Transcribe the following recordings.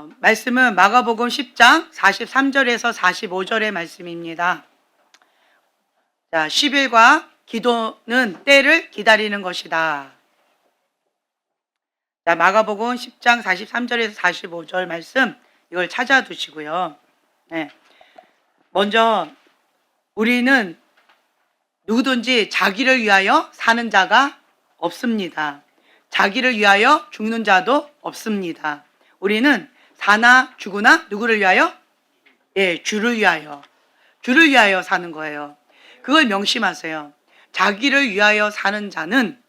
말씀은 마가복음 10장 43절에서 45절의 말씀입니다. 자, 10일과 기도는 때를 기다리는 것이다. 자, 마가복음 10장 43절에서 45절 말씀 이걸 찾아두시고요. 네. 먼저 우리는 누구든지 자기를 위하여 사는 자가 없습니다. 자기를 위하여 죽는 자도 없습니다. 우리는 사나 죽으나 누구를 위하여? 예, 주를 위하여. 주를 위하여 사는 거예요. 그걸 명심하세요. 자기를 위하여 사는 자는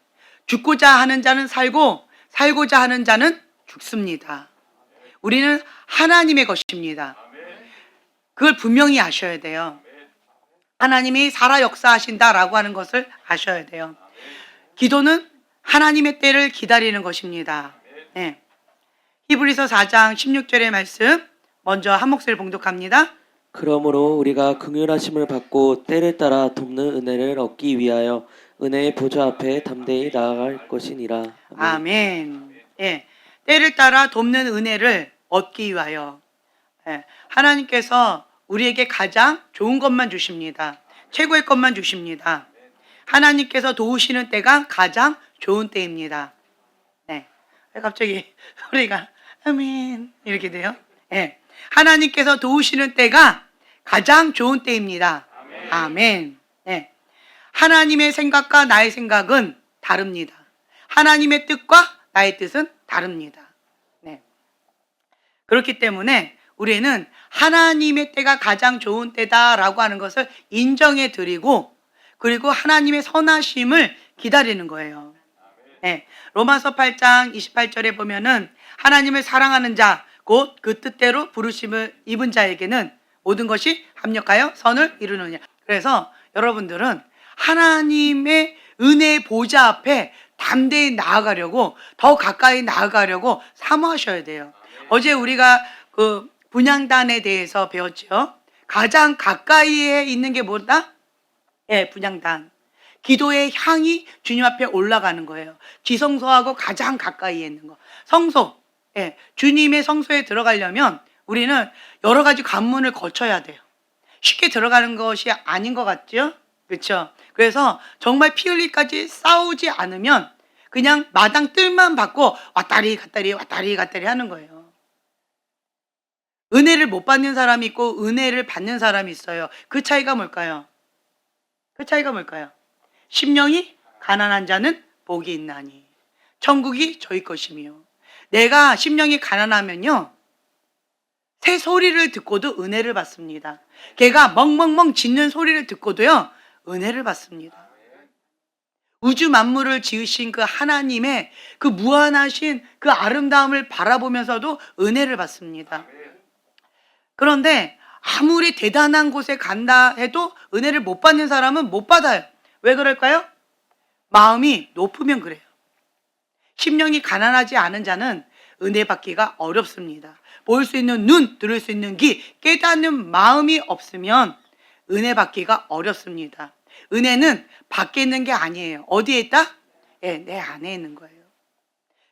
죽고자 하는 자는 살고 살고자 하는 자는 죽습니다. 우리는 하나님의 것입니다. 그걸 분명히 아셔야 돼요. 하나님이 살아 역사하신다라고 하는 것을 아셔야 돼요. 기도는 하나님의 때를 기다리는 것입니다. 네. 히브리서 4장 16절의 말씀 먼저 한 목소리를 봉독합니다. 그러므로 우리가 긍휼하심을 받고 때를 따라 돕는 은혜를 얻기 위하여 은혜의 보좌 앞에 담대히 나아갈 것이니라. 아멘. 예, 때를 따라 돕는 은혜를 얻기 위하여. 예, 하나님께서 우리에게 가장 좋은 것만 주십니다. 최고의 것만 주십니다. 하나님께서 도우시는 때가 가장 좋은 때입니다. 네. 갑자기 소리가 아멘 이렇게 돼요. 네. 하나님께서 도우시는 때가 가장 좋은 때입니다. 아멘. 아멘. 네. 하나님의 생각과 나의 생각은 다릅니다. 하나님의 뜻과 나의 뜻은 다릅니다. 네. 그렇기 때문에 우리는 하나님의 때가 가장 좋은 때다라고 하는 것을 인정해 드리고 그리고 하나님의 선하심을 기다리는 거예요. 네. 로마서 8장 28절에 보면은 하나님을 사랑하는 자, 곧 그 뜻대로 부르심을 입은 자에게는 모든 것이 합력하여 선을 이루느냐. 그래서 여러분들은 하나님의 은혜의 보좌 앞에 담대히 나아가려고 더 가까이 나아가려고 사모하셔야 돼요. 어제 우리가 그 분향단에 대해서 배웠죠. 가장 가까이에 있는 게 뭐다? 예, 분향단. 기도의 향이 주님 앞에 올라가는 거예요. 지성소하고 가장 가까이에 있는 거. 성소. 예, 주님의 성소에 들어가려면 우리는 여러 가지 관문을 거쳐야 돼요. 쉽게 들어가는 것이 아닌 것 같죠? 그렇죠? 그래서 정말 피 흘리까지 싸우지 않으면 그냥 마당 뜰만 받고 왔다리 갔다리 왔다리 갔다리 하는 거예요. 은혜를 못 받는 사람이 있고 은혜를 받는 사람이 있어요. 그 차이가 뭘까요? 그 차이가 뭘까요? 심령이 가난한 자는 복이 있나니 천국이 저희 것이며. 내가 심령이 가난하면요 새 소리를 듣고도 은혜를 받습니다. 개가 멍멍멍 짖는 소리를 듣고도요 은혜를 받습니다. 우주 만물을 지으신 그 하나님의 그 무한하신 그 아름다움을 바라보면서도 은혜를 받습니다. 그런데 아무리 대단한 곳에 간다 해도 은혜를 못 받는 사람은 못 받아요. 왜 그럴까요? 마음이 높으면 그래요. 심령이 가난하지 않은 자는 은혜 받기가 어렵습니다. 볼 수 있는 눈, 들을 수 있는 귀, 깨닫는 마음이 없으면 은혜 받기가 어렵습니다. 은혜는 밖에 있는 게 아니에요. 어디에 있다? 예, 내 안에 있는 거예요.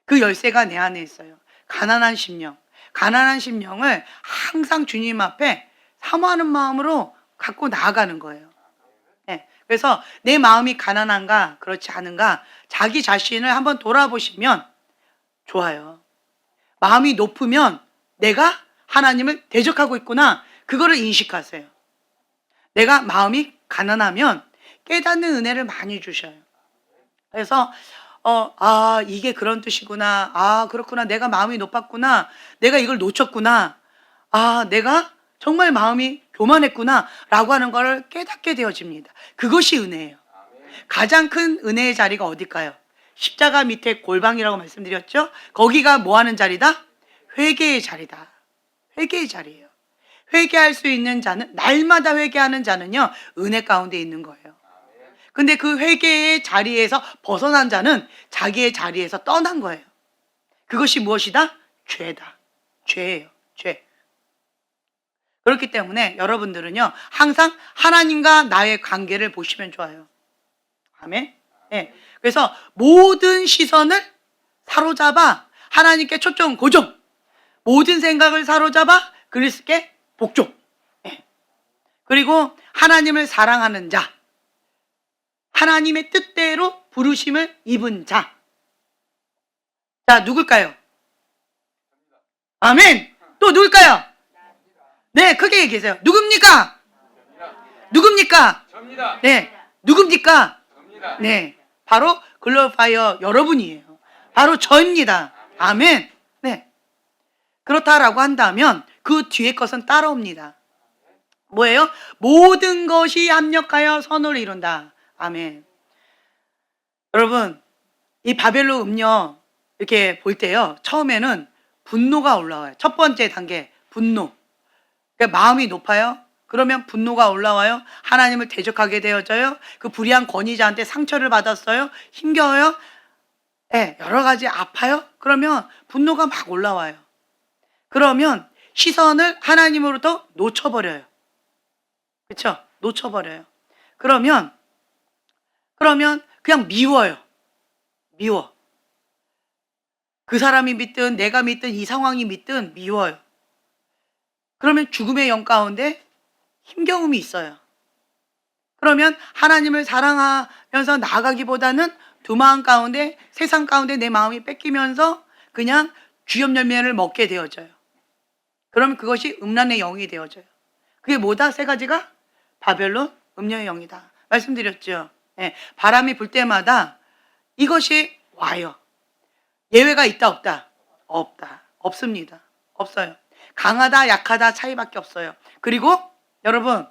그 열쇠가 내 안에 있어요. 가난한 심령. 가난한 심령을 항상 주님 앞에 사모하는 마음으로 갖고 나아가는 거예요. 네. 그래서 내 마음이 가난한가 그렇지 않은가 자기 자신을 한번 돌아보시면 좋아요. 마음이 높으면 내가 하나님을 대적하고 있구나 그거를 인식하세요. 내가 마음이 가난하면 깨닫는 은혜를 많이 주셔요. 그래서 이게 그런 뜻이구나. 그렇구나. 내가 마음이 높았구나. 내가 이걸 놓쳤구나. 내가 정말 마음이 교만했구나. 라고 하는 걸 깨닫게 되어집니다. 그것이 은혜예요. 가장 큰 은혜의 자리가 어딜까요? 십자가 밑에 골방이라고 말씀드렸죠? 거기가 뭐 하는 자리다? 회개의 자리다. 회개의 자리예요. 회개할 수 있는 자는, 날마다 회개하는 자는요, 은혜 가운데 있는 거예요. 근데 그 회개의 자리에서 벗어난 자는 자기의 자리에서 떠난 거예요. 그것이 무엇이다? 죄다. 죄예요. 죄. 그렇기 때문에 여러분들은요 항상 하나님과 나의 관계를 보시면 좋아요. 아멘. 네. 그래서 모든 시선을 사로잡아 하나님께 초점 고정. 모든 생각을 사로잡아 그리스도께 복종. 예. 그리고 하나님을 사랑하는 자, 하나님의 뜻대로 부르심을 입은 자. 자, 누굴까요? 아멘. 또 누굴까요? 네, 크게 얘기하세요. 누굽니까? 누굽니까? 네, 누굽니까? 네, 바로 글로파이어 여러분이에요. 바로 저입니다. 아멘. 네. 그렇다라고 한다면 그 뒤에 것은 따라옵니다. 뭐예요? 모든 것이 합력하여 선을 이룬다. 아멘. 여러분, 이 바벨론 음료 이렇게 볼 때요, 처음에는 분노가 올라와요. 첫 번째 단계, 분노. 그러니까 마음이 높아요. 그러면 분노가 올라와요. 하나님을 대적하게 되어져요. 그 불의한 권위자한테 상처를 받았어요. 힘겨워요. 네, 여러 가지 아파요. 그러면 분노가 막 올라와요. 그러면 시선을 하나님으로부터 놓쳐버려요. 그렇죠? 놓쳐버려요. 그러면 그냥 미워요. 미워. 그 사람이 믿든 내가 믿든 이 상황이 믿든 미워요. 그러면 죽음의 영 가운데 힘겨움이 있어요. 그러면 하나님을 사랑하면서 나아가기보다는 두 마음 가운데, 세상 가운데 내 마음이 뺏기면서 그냥 주염 열매를 먹게 되어져요. 그러면 그것이 음란의 영이 되어져요. 그게 뭐다? 세 가지가 바벨론 음녀의 영이다. 말씀드렸죠. 네, 바람이 불 때마다 이것이 와요. 예외가 있다 없다? 없다. 없습니다. 없어요. 강하다 약하다 차이밖에 없어요. 그리고 여러분,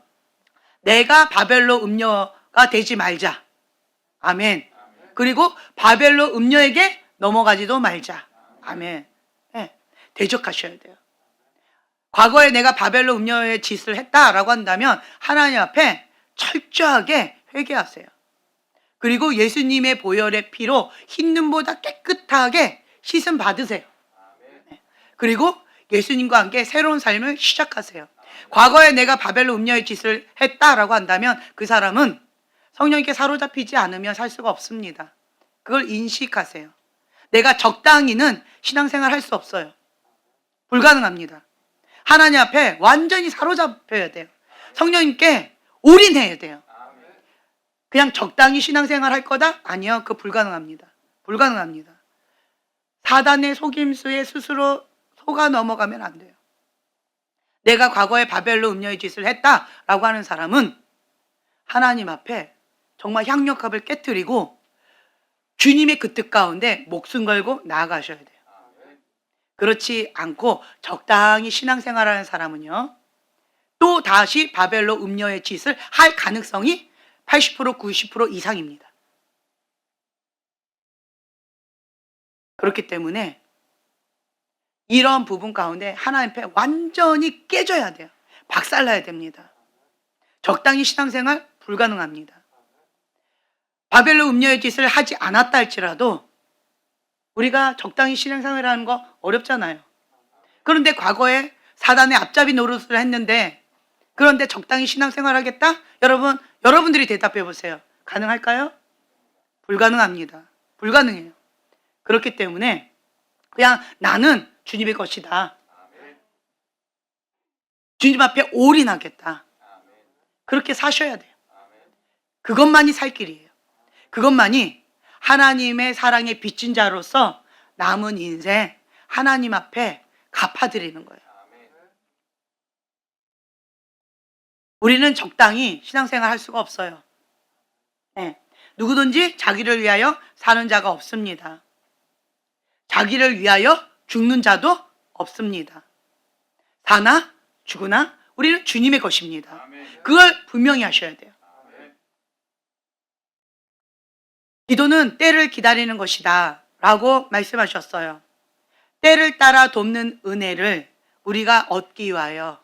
내가 바벨론 음녀가 되지 말자. 아멘. 그리고 바벨론 음녀에게 넘어가지도 말자. 아멘. 네, 대적하셔야 돼요. 과거에 내가 바벨론 음녀의 짓을 했다라고 한다면 하나님 앞에 철저하게 회개하세요. 그리고 예수님의 보혈의 피로 흰 눈보다 깨끗하게 씻음 받으세요. 네. 그리고 예수님과 함께 새로운 삶을 시작하세요. 과거에 내가 바벨론 음녀의 짓을 했다라고 한다면 그 사람은 성령님께 사로잡히지 않으면 살 수가 없습니다. 그걸 인식하세요. 내가 적당히는 신앙생활 할 수 없어요. 불가능합니다. 하나님 앞에 완전히 사로잡혀야 돼요. 성령님께 올인해야 돼요. 그냥 적당히 신앙생활 할 거다? 아니요. 그거 불가능합니다. 불가능합니다. 사단의 속임수에 스스로 속아 넘어가면 안 돼요. 내가 과거에 바벨론 음녀의 짓을 했다라고 하는 사람은 하나님 앞에 정말 향력합을 깨뜨리고 주님의 그 뜻 가운데 목숨 걸고 나아가셔야 돼요. 그렇지 않고 적당히 신앙생활하는 사람은요, 또 다시 바벨론 음녀의 짓을 할 가능성이 80% 90% 이상입니다. 그렇기 때문에 이런 부분 가운데 하나님 앞에 완전히 깨져야 돼요. 박살나야 됩니다. 적당히 신앙생활 불가능합니다. 바벨론 음녀의 짓을 하지 않았다 할지라도 우리가 적당히 신앙생활하는 거 어렵잖아요. 그런데 과거에 사단의 앞잡이 노릇을 했는데, 그런데 적당히 신앙생활 하겠다? 여러분들이 대답해 보세요. 가능할까요? 불가능합니다. 불가능해요. 그렇기 때문에 그냥 나는 주님의 것이다. 주님 앞에 올인하겠다. 그렇게 사셔야 돼요. 그것만이 살 길이에요. 그것만이 하나님의 사랑에 빚진 자로서 남은 인생 하나님 앞에 갚아드리는 거예요. 우리는 적당히 신앙생활 할 수가 없어요. 네. 누구든지 자기를 위하여 사는 자가 없습니다. 자기를 위하여 죽는 자도 없습니다. 사나 죽으나 우리는 주님의 것입니다. 그걸 분명히 하셔야 돼요. 기도는 때를 기다리는 것이다 라고 말씀하셨어요. 때를 따라 돕는 은혜를 우리가 얻기 위하여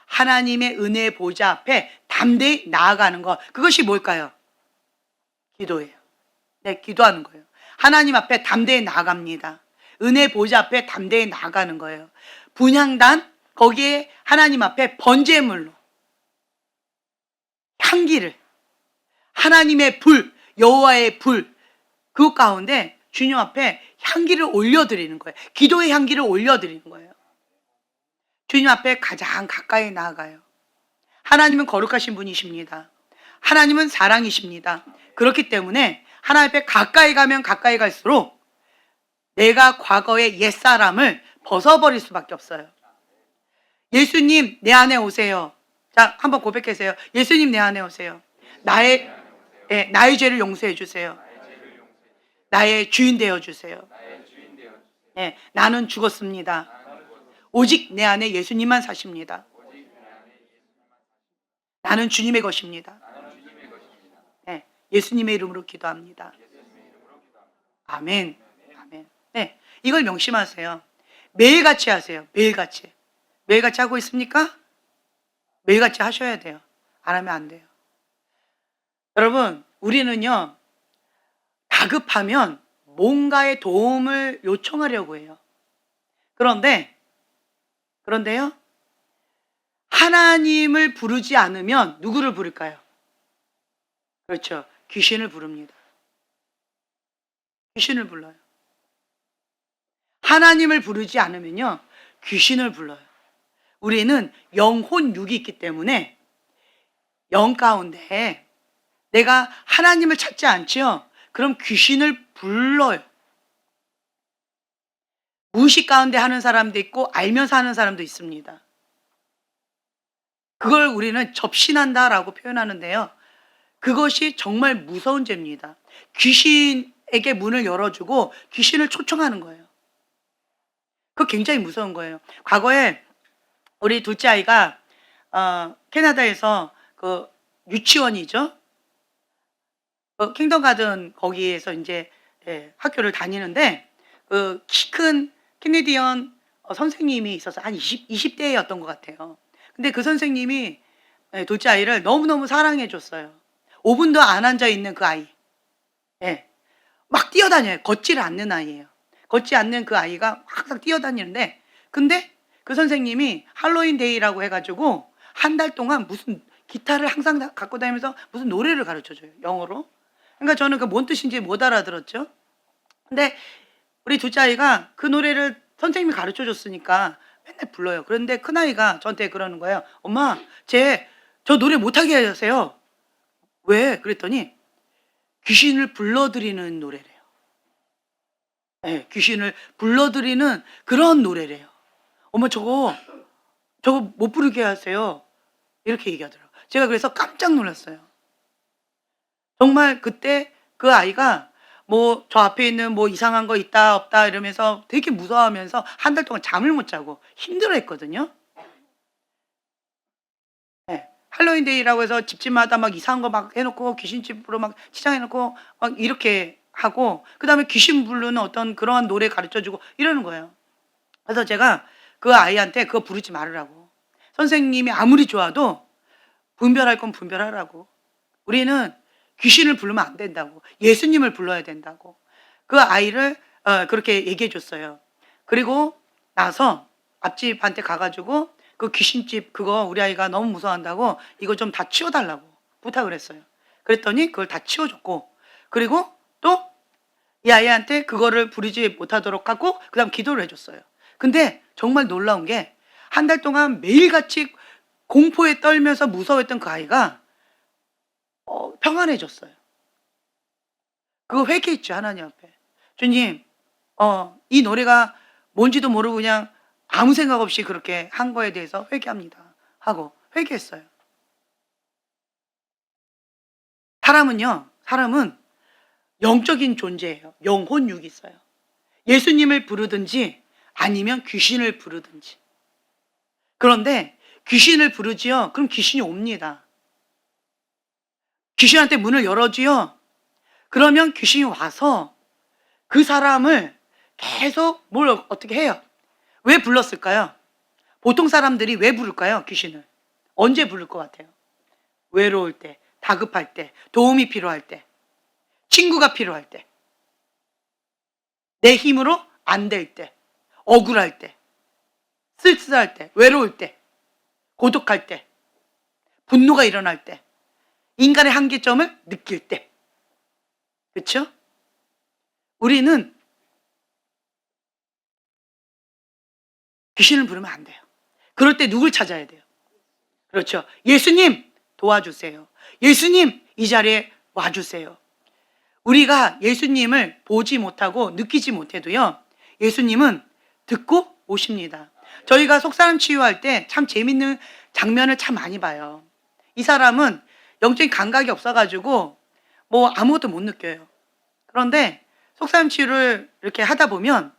하나님의 은혜의 보좌 앞에 담대히 나아가는 것, 그것이 뭘까요? 기도예요. 네, 기도하는 거예요. 하나님 앞에 담대히 나아갑니다. 은혜 보좌 앞에 담대히 나아가는 거예요. 분향단, 거기에 하나님 앞에 번제물로 향기를, 하나님의 불, 여호와의 불, 그 가운데 주님 앞에 향기를 올려드리는 거예요. 기도의 향기를 올려드리는 거예요. 주님 앞에 가장 가까이 나아가요. 하나님은 거룩하신 분이십니다. 하나님은 사랑이십니다. 그렇기 때문에 하나님 앞에 가까이 가면 가까이 갈수록 내가 과거의 옛사람을 벗어버릴 수밖에 없어요. 예수님 내 안에 오세요. 자, 한번 고백하세요. 예수님 내 안에 오세요. 나의 죄를 용서해 주세요. 나의 주인 되어 주세요. 나는 죽었습니다. 오직 내 안에 예수님만 사십니다. 나는 주님의 것입니다. 예수님의 이름으로 기도합니다. 아멘. 아멘. 이걸 명심하세요. 매일같이 하세요. 매일같이. 매일같이 하고 있습니까? 매일같이 하셔야 돼요. 안 하면 안 돼요. 여러분, 우리는요, 다급하면 뭔가의 도움을 요청하려고 해요. 그런데요, 하나님을 부르지 않으면 누구를 부를까요? 그렇죠. 귀신을 부릅니다. 귀신을 불러요. 하나님을 부르지 않으면요, 귀신을 불러요. 우리는 영혼 육이 있기 때문에 영 가운데 내가 하나님을 찾지 않지요? 그럼 귀신을 불러요. 무의식 가운데 하는 사람도 있고 알면서 하는 사람도 있습니다. 그걸 우리는 접신한다라고 표현하는데요. 그것이 정말 무서운 죄입니다. 귀신에게 문을 열어주고 귀신을 초청하는 거예요. 그거 굉장히 무서운 거예요. 과거에 우리 둘째 아이가 캐나다에서 그 유치원이죠. 킹덤 가든 거기에서 이제 학교를 다니는데 그 키 큰 캐네디언 선생님이 있어서 한 20대였던 것 같아요. 근데 그 선생님이 둘째 아이를 너무너무 사랑해 줬어요. 5분도 안 앉아 있는 그 아이. 막 뛰어다녀요. 걷지를 않는 아이예요. 걷지 않는 그 아이가 항상 뛰어다니는데, 근데 그 선생님이 할로윈 데이라고 해가지고 한 달 동안 무슨 기타를 항상 갖고 다니면서 무슨 노래를 가르쳐줘요. 영어로. 그러니까 저는 그 뭔 뜻인지 못 알아들었죠. 근데 우리 둘째 아이가 그 노래를 선생님이 가르쳐 줬으니까 맨날 불러요. 그런데 큰아이가 저한테 그러는 거예요. 엄마, 저 노래 못하게 하세요. 왜? 그랬더니 귀신을 불러들이는 노래래요. 귀신을 불러들이는 그런 노래래요. 엄마, 저거 못 부르게 하세요. 이렇게 얘기하더라고요. 제가 그래서 깜짝 놀랐어요. 정말 그때 그 아이가 뭐 저 앞에 있는 뭐 이상한 거 있다 없다 이러면서 되게 무서워하면서 한 달 동안 잠을 못 자고 힘들어했거든요. 할로윈 데이라고 해서 집집마다 막 이상한 거 막 해놓고 귀신집으로 막 치장해놓고 막 이렇게 하고, 그 다음에 귀신 부르는 어떤 그러한 노래 가르쳐주고 이러는 거예요. 그래서 제가 그 아이한테 그거 부르지 말으라고. 선생님이 아무리 좋아도 분별할 건 분별하라고. 우리는 귀신을 부르면 안 된다고. 예수님을 불러야 된다고. 그 아이를 그렇게 얘기해 줬어요. 그리고 나서 앞집한테 가가지고 그 귀신집 그거 우리 아이가 너무 무서워한다고 이거 좀 다 치워달라고 부탁을 했어요. 그랬더니 그걸 다 치워줬고, 그리고 또 이 아이한테 그거를 부르지 못하도록 하고 그 다음 기도를 해줬어요. 근데 정말 놀라운 게 한 달 동안 매일같이 공포에 떨면서 무서워했던 그 아이가 평안해졌어요. 그거 회개했죠, 하나님 앞에. 주님, 이 노래가 뭔지도 모르고 그냥 아무 생각 없이 그렇게 한 거에 대해서 회개합니다 하고 회개했어요. 사람은 영적인 존재예요. 영혼육이 있어요. 예수님을 부르든지 아니면 귀신을 부르든지. 그런데 귀신을 부르지요, 그럼 귀신이 옵니다. 귀신한테 문을 열어주요, 그러면 귀신이 와서 그 사람을 계속 뭘 어떻게 해요? 왜 불렀을까요? 보통 사람들이 왜 부를까요? 귀신을. 언제 부를 것 같아요? 외로울 때, 다급할 때, 도움이 필요할 때, 친구가 필요할 때, 내 힘으로 안 될 때, 억울할 때, 쓸쓸할 때, 외로울 때, 고독할 때, 분노가 일어날 때, 인간의 한계점을 느낄 때. 그렇죠? 우리는 귀신을 부르면 안 돼요. 그럴 때 누굴 찾아야 돼요? 그렇죠. 예수님 도와주세요. 예수님 이 자리에 와주세요. 우리가 예수님을 보지 못하고 느끼지 못해도요, 예수님은 듣고 오십니다. 저희가 속사람 치유할 때 참 재밌는 장면을 참 많이 봐요. 이 사람은 영적인 감각이 없어가지고 뭐 아무것도 못 느껴요. 그런데 속사람 치유를 이렇게 하다 보면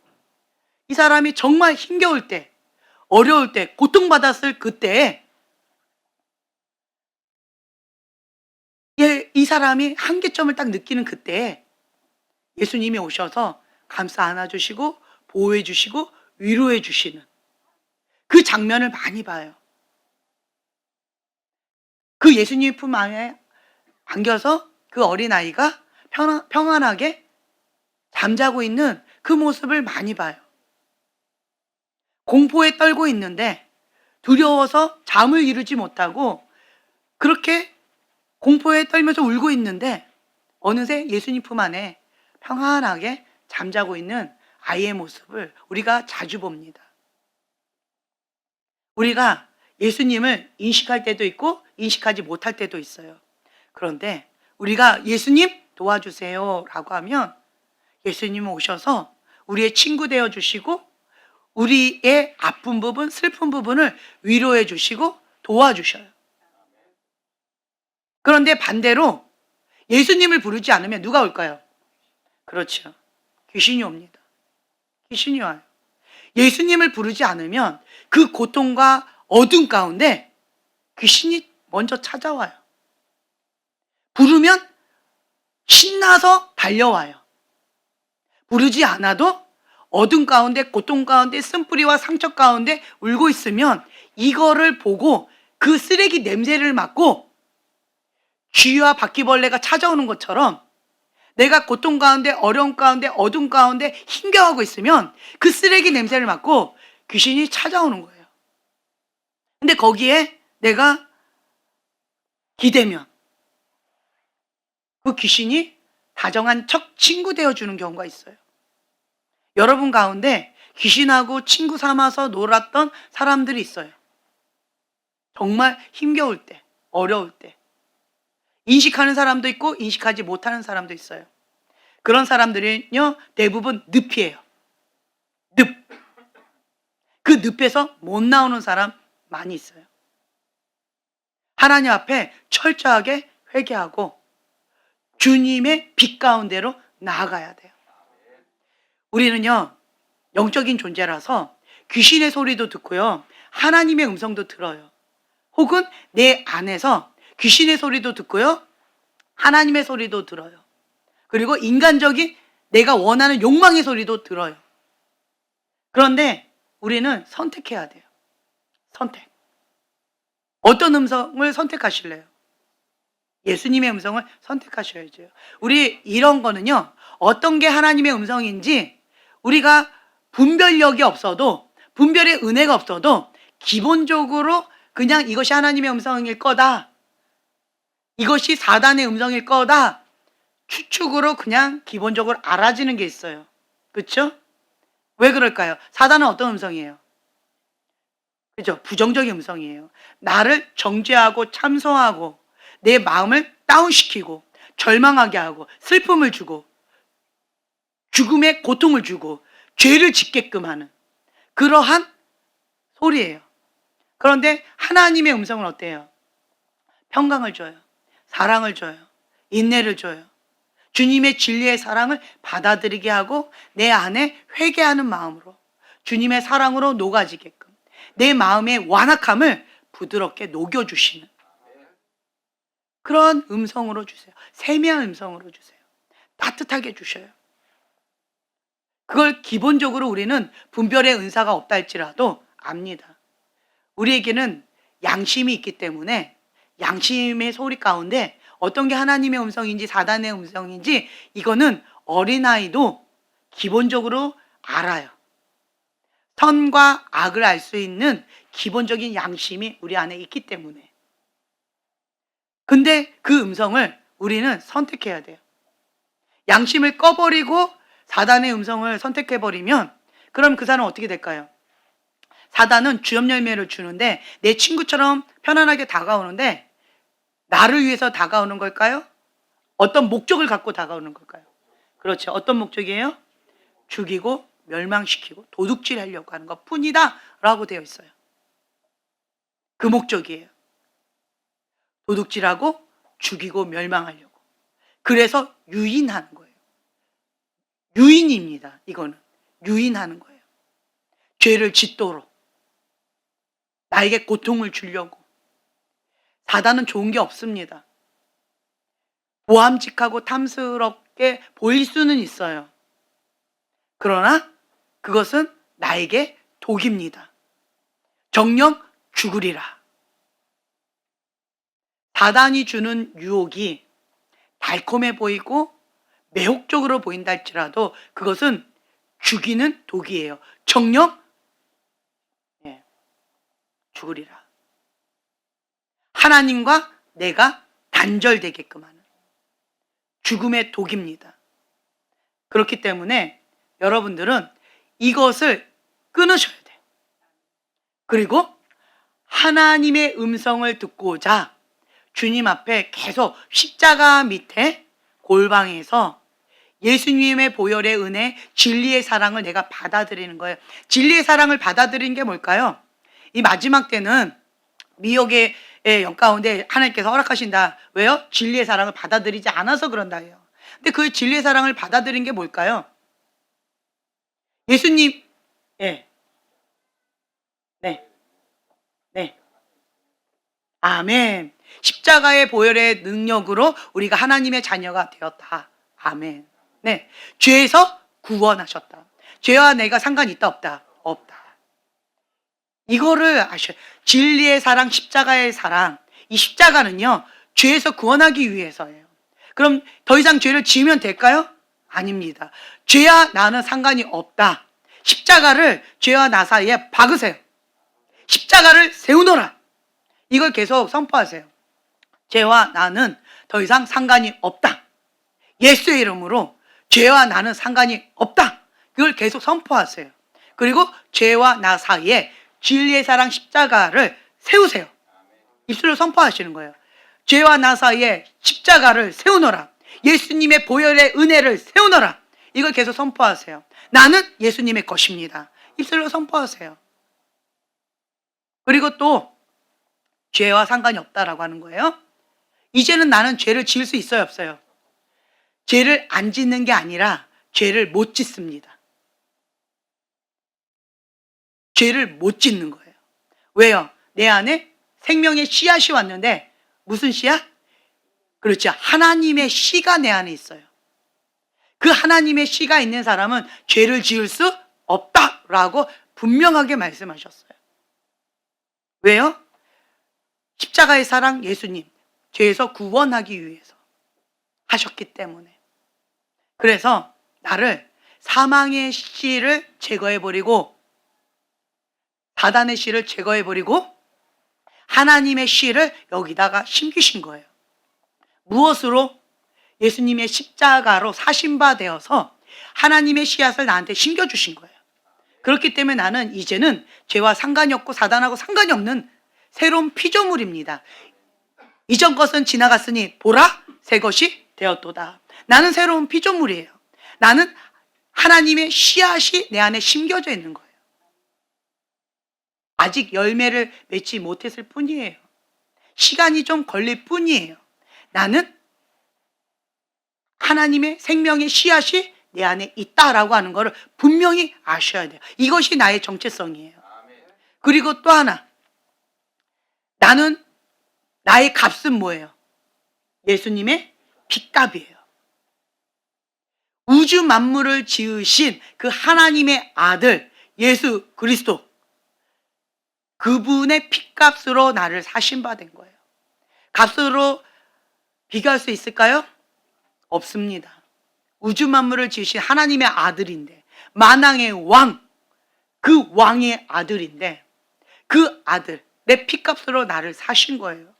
이 사람이 정말 힘겨울 때, 어려울 때, 고통받았을 그때에 이 사람이 한계점을 딱 느끼는 그때에 예수님이 오셔서 감싸 안아주시고 보호해 주시고 위로해 주시는 그 장면을 많이 봐요. 그 예수님 품 안에 안겨서 그 어린아이가 평안하게 잠자고 있는 그 모습을 많이 봐요. 공포에 떨고 있는데 두려워서 잠을 이루지 못하고 그렇게 공포에 떨면서 울고 있는데 어느새 예수님 품 안에 평안하게 잠자고 있는 아이의 모습을 우리가 자주 봅니다. 우리가 예수님을 인식할 때도 있고 인식하지 못할 때도 있어요. 그런데 우리가 예수님 도와주세요 라고 하면 예수님 오셔서 우리의 친구 되어 주시고 우리의 아픈 부분, 슬픈 부분을 위로해 주시고 도와주셔요. 그런데 반대로 예수님을 부르지 않으면 누가 올까요? 그렇죠. 귀신이 옵니다. 귀신이 와요. 예수님을 부르지 않으면 그 고통과 어둠 가운데 귀신이 먼저 찾아와요. 부르면 신나서 달려와요. 부르지 않아도 어둠 가운데, 고통 가운데, 쓴뿌리와 상처 가운데 울고 있으면 이거를 보고 그 쓰레기 냄새를 맡고 쥐와 바퀴벌레가 찾아오는 것처럼 내가 고통 가운데, 어려움 가운데, 어둠 가운데 힘겨워하고 있으면 그 쓰레기 냄새를 맡고 귀신이 찾아오는 거예요. 근데 거기에 내가 기대면 그 귀신이 다정한 척 친구 되어주는 경우가 있어요. 여러분 가운데 귀신하고 친구 삼아서 놀았던 사람들이 있어요. 정말 힘겨울 때, 어려울 때. 인식하는 사람도 있고 인식하지 못하는 사람도 있어요. 그런 사람들은요, 대부분 늪이에요. 늪. 그 늪에서 못 나오는 사람 많이 있어요. 하나님 앞에 철저하게 회개하고 주님의 빛 가운데로 나아가야 돼요. 우리는요, 영적인 존재라서 귀신의 소리도 듣고요, 하나님의 음성도 들어요. 혹은 내 안에서 귀신의 소리도 듣고요, 하나님의 소리도 들어요. 그리고 인간적인 내가 원하는 욕망의 소리도 들어요. 그런데 우리는 선택해야 돼요. 선택. 어떤 음성을 선택하실래요? 예수님의 음성을 선택하셔야죠. 우리 이런 거는요, 어떤 게 하나님의 음성인지 우리가 분별력이 없어도, 분별의 은혜가 없어도 기본적으로 그냥 이것이 하나님의 음성일 거다, 이것이 사단의 음성일 거다, 추측으로 그냥 기본적으로 알아지는 게 있어요. 그렇죠? 왜 그럴까요? 사단은 어떤 음성이에요? 그죠? 부정적인 음성이에요. 나를 정죄하고 참소하고 내 마음을 다운시키고 절망하게 하고 슬픔을 주고 죽음의 고통을 주고 죄를 짓게끔 하는 그러한 소리예요. 그런데 하나님의 음성은 어때요? 평강을 줘요. 사랑을 줘요. 인내를 줘요. 주님의 진리의 사랑을 받아들이게 하고 내 안에 회개하는 마음으로 주님의 사랑으로 녹아지게끔 내 마음의 완악함을 부드럽게 녹여주시는 그런 음성으로 주세요. 세미한 음성으로 주세요. 따뜻하게 주셔요. 그걸 기본적으로 우리는 분별의 은사가 없다 할지라도 압니다. 우리에게는 양심이 있기 때문에 양심의 소리 가운데 어떤 게 하나님의 음성인지 사단의 음성인지 이거는 어린아이도 기본적으로 알아요. 선과 악을 알 수 있는 기본적인 양심이 우리 안에 있기 때문에. 근데 그 음성을 우리는 선택해야 돼요. 양심을 꺼버리고 사단의 음성을 선택해버리면 그럼 그 사람은 어떻게 될까요? 사단은 주염 열매를 주는데 내 친구처럼 편안하게 다가오는데 나를 위해서 다가오는 걸까요? 어떤 목적을 갖고 다가오는 걸까요? 그렇죠. 어떤 목적이에요? 죽이고 멸망시키고 도둑질하려고 하는 것 뿐이다 라고 되어 있어요. 그 목적이에요. 도둑질하고 죽이고 멸망하려고. 그래서 유인하는 거예요. 유인입니다. 이거는 유인하는 거예요. 죄를 짓도록 나에게 고통을 주려고. 사단은 좋은 게 없습니다. 보암직하고 탐스럽게 보일 수는 있어요. 그러나 그것은 나에게 독입니다. 정녕 죽으리라. 사단이 주는 유혹이 달콤해 보이고 매혹적으로 보인다 할지라도 그것은 죽이는 독이에요. 정녕 죽으리라. 하나님과 내가 단절되게끔 하는 죽음의 독입니다. 그렇기 때문에 여러분들은 이것을 끊으셔야 돼요. 그리고 하나님의 음성을 듣고자 주님 앞에 계속 십자가 밑에 골방에서 예수님의 보혈의 은혜, 진리의 사랑을 내가 받아들이는 거예요. 진리의 사랑을 받아들이는 게 뭘까요? 이 마지막 때는 미혹의 영 가운데 하나님께서 허락하신다. 왜요? 진리의 사랑을 받아들이지 않아서 그런다 해요. 근데 그 진리의 사랑을 받아들인 게 뭘까요? 예수님, 네. 아멘. 십자가의 보혈의 능력으로 우리가 하나님의 자녀가 되었다. 아멘. 네. 죄에서 구원하셨다. 죄와 내가 상관이 있다, 없다? 없다. 이거를 아셔요. 진리의 사랑, 십자가의 사랑. 이 십자가는요, 죄에서 구원하기 위해서예요. 그럼 더 이상 죄를 지으면 될까요? 아닙니다. 죄와 나는 상관이 없다. 십자가를 죄와 나 사이에 박으세요. 십자가를 세우노라. 이걸 계속 선포하세요. 죄와 나는 더 이상 상관이 없다. 예수의 이름으로 죄와 나는 상관이 없다. 이걸 계속 선포하세요. 그리고 죄와 나 사이에 진리의 사랑 십자가를 세우세요. 입술로 선포하시는 거예요. 죄와 나 사이에 십자가를 세우노라. 예수님의 보혈의 은혜를 세우노라. 이걸 계속 선포하세요. 나는 예수님의 것입니다. 입술로 선포하세요. 그리고 또 죄와 상관이 없다라고 하는 거예요. 이제는 나는 죄를 지을 수 있어요, 없어요? 죄를 안 짓는 게 아니라 죄를 못 짓습니다. 죄를 못 짓는 거예요. 왜요? 내 안에 생명의 씨앗이 왔는데 무슨 씨앗? 그렇죠. 하나님의 씨가 내 안에 있어요. 그 하나님의 씨가 있는 사람은 죄를 지을 수 없다라고 분명하게 말씀하셨어요. 왜요? 십자가의 사랑 예수님, 죄에서 구원하기 위해서 하셨기 때문에. 그래서 나를 사망의 씨를 제거해버리고 사단의 씨를 제거해버리고 하나님의 씨를 여기다가 심기신 거예요. 무엇으로? 예수님의 십자가로 사신 바 되어서 하나님의 씨앗을 나한테 심겨주신 거예요. 그렇기 때문에 나는 이제는 죄와 상관이 없고 사단하고 상관이 없는 새로운 피조물입니다. 이전 것은 지나갔으니 보라 새 것이 되었도다. 나는 새로운 피조물이에요. 나는 하나님의 씨앗이 내 안에 심겨져 있는 거예요. 아직 열매를 맺지 못했을 뿐이에요. 시간이 좀 걸릴 뿐이에요. 나는 하나님의 생명의 씨앗이 내 안에 있다라고 하는 것을 분명히 아셔야 돼요. 이것이 나의 정체성이에요. 그리고 또 하나, 나는 나의 값은 뭐예요? 예수님의 핏값이에요. 우주 만물을 지으신 그 하나님의 아들 예수 그리스도, 그분의 핏값으로 나를 사신 바 된 거예요. 값으로 비교할 수 있을까요? 없습니다. 우주 만물을 지으신 하나님의 아들인데, 만왕의 왕, 그 왕의 아들인데 그 아들, 내 핏값으로 나를 사신 거예요.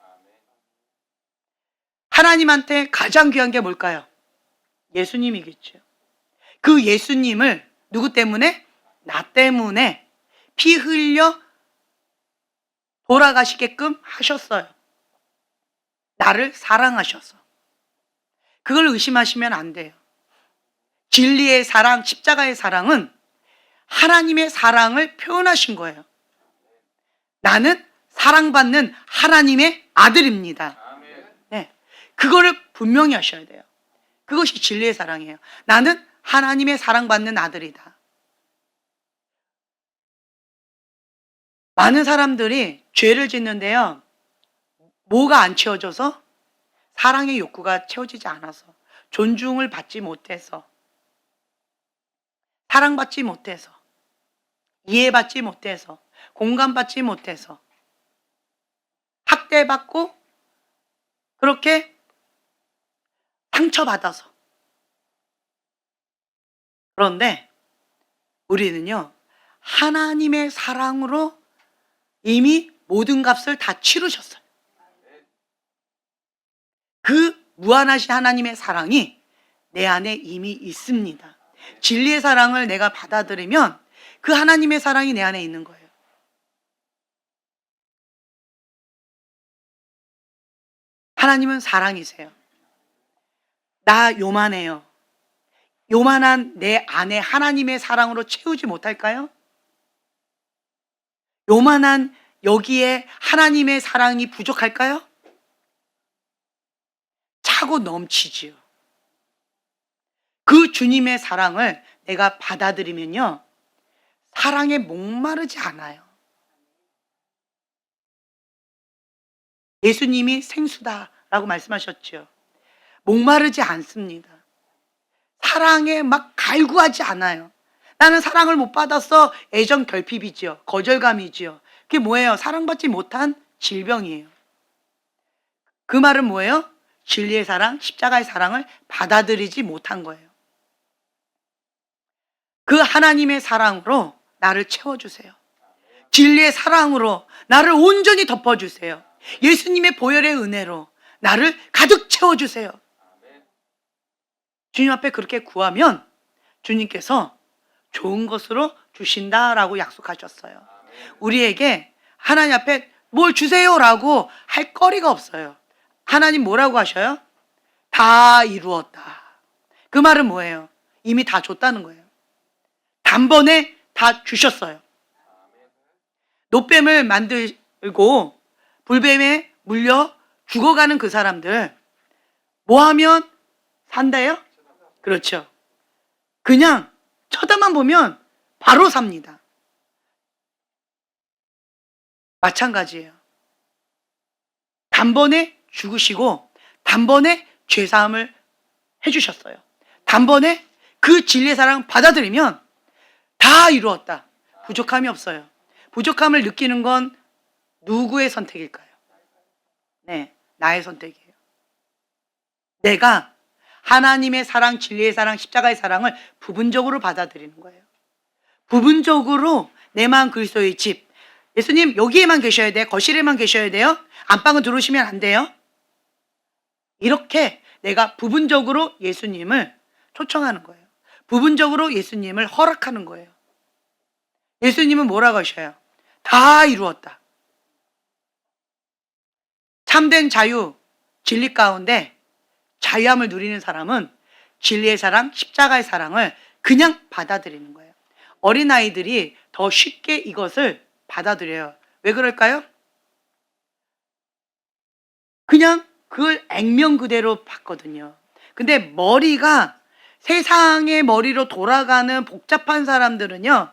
하나님한테 가장 귀한 게 뭘까요? 예수님이겠죠. 그 예수님을 누구 때문에? 나 때문에 피 흘려 돌아가시게끔 하셨어요. 나를 사랑하셔서. 그걸 의심하시면 안 돼요. 진리의 사랑, 십자가의 사랑은 하나님의 사랑을 표현하신 거예요. 나는 사랑받는 하나님의 아들입니다. 네, 그거를 분명히 하셔야 돼요. 그것이 진리의 사랑이에요. 나는 하나님의 사랑받는 아들이다. 많은 사람들이 죄를 짓는데요. 뭐가 안 채워져서? 사랑의 욕구가 채워지지 않아서, 존중을 받지 못해서, 사랑받지 못해서, 이해받지 못해서, 공감받지 못해서, 학대받고 그렇게 상처받아서. 그런데 우리는요, 하나님의 사랑으로 이미 모든 값을 다 치르셨어요. 그 무한하신 하나님의 사랑이 내 안에 이미 있습니다. 진리의 사랑을 내가 받아들이면 그 하나님의 사랑이 내 안에 있는 거예요. 하나님은 사랑이세요. 나 요만해요. 요만한 내 안에 하나님의 사랑으로 채우지 못할까요? 요만한 여기에 하나님의 사랑이 부족할까요? 차고 넘치지요. 그 주님의 사랑을 내가 받아들이면요, 사랑에 목마르지 않아요. 예수님이 생수다라고 말씀하셨죠. 목마르지 않습니다. 사랑에 막 갈구하지 않아요. 나는 사랑을 못 받았어. 애정 결핍이지요. 거절감이지요. 그게 뭐예요? 사랑받지 못한 질병이에요. 그 말은 뭐예요? 진리의 사랑, 십자가의 사랑을 받아들이지 못한 거예요. 그 하나님의 사랑으로 나를 채워주세요. 진리의 사랑으로 나를 온전히 덮어주세요. 예수님의 보혈의 은혜로 나를 가득 채워주세요. 주님 앞에 그렇게 구하면 주님께서 좋은 것으로 주신다라고 약속하셨어요. 우리에게 하나님 앞에 뭘 주세요라고 할 거리가 없어요. 하나님 뭐라고 하셔요? 다 이루었다. 그 말은 뭐예요? 이미 다 줬다는 거예요. 단번에 다 주셨어요. 노뱀을 만들고 불뱀에 물려 죽어가는 그 사람들, 뭐 하면 산다요? 그렇죠. 그냥 쳐다만 보면 바로 삽니다. 마찬가지예요. 단번에 죽으시고 단번에 죄사함을 해주셨어요. 단번에 그 진리의 사랑 받아들이면 다 이루었다. 부족함이 없어요. 부족함을 느끼는 건 누구의 선택일까요? 네, 나의 선택이에요. 내가 하나님의 사랑, 진리의 사랑, 십자가의 사랑을 부분적으로 받아들이는 거예요. 부분적으로 내 마음 그리스도의 집. 예수님 여기에만 계셔야 돼. 거실에만 계셔야 돼요. 안방은 들어오시면 안 돼요. 이렇게 내가 부분적으로 예수님을 초청하는 거예요. 부분적으로 예수님을 허락하는 거예요. 예수님은 뭐라고 하셔요? 다 이루었다. 참된 자유, 진리 가운데 자유함을 누리는 사람은 진리의 사랑, 십자가의 사랑을 그냥 받아들이는 거예요. 어린아이들이 더 쉽게 이것을 받아들여요. 왜 그럴까요? 그냥 그걸 액면 그대로 받거든요. 근데 머리가 세상의 머리로 돌아가는 복잡한 사람들은요,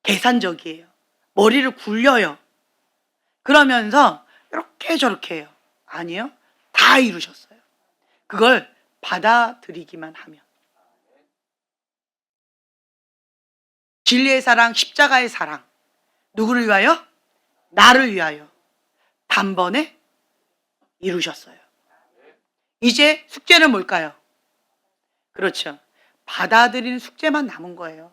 계산적이에요. 머리를 굴려요. 그러면서 이렇게 저렇게 해요. 아니요. 다 이루셨어요. 그걸 받아들이기만 하면. 진리의 사랑, 십자가의 사랑. 누구를 위하여? 나를 위하여. 단번에 이루셨어요. 이제 숙제는 뭘까요? 그렇죠. 받아들이는 숙제만 남은 거예요.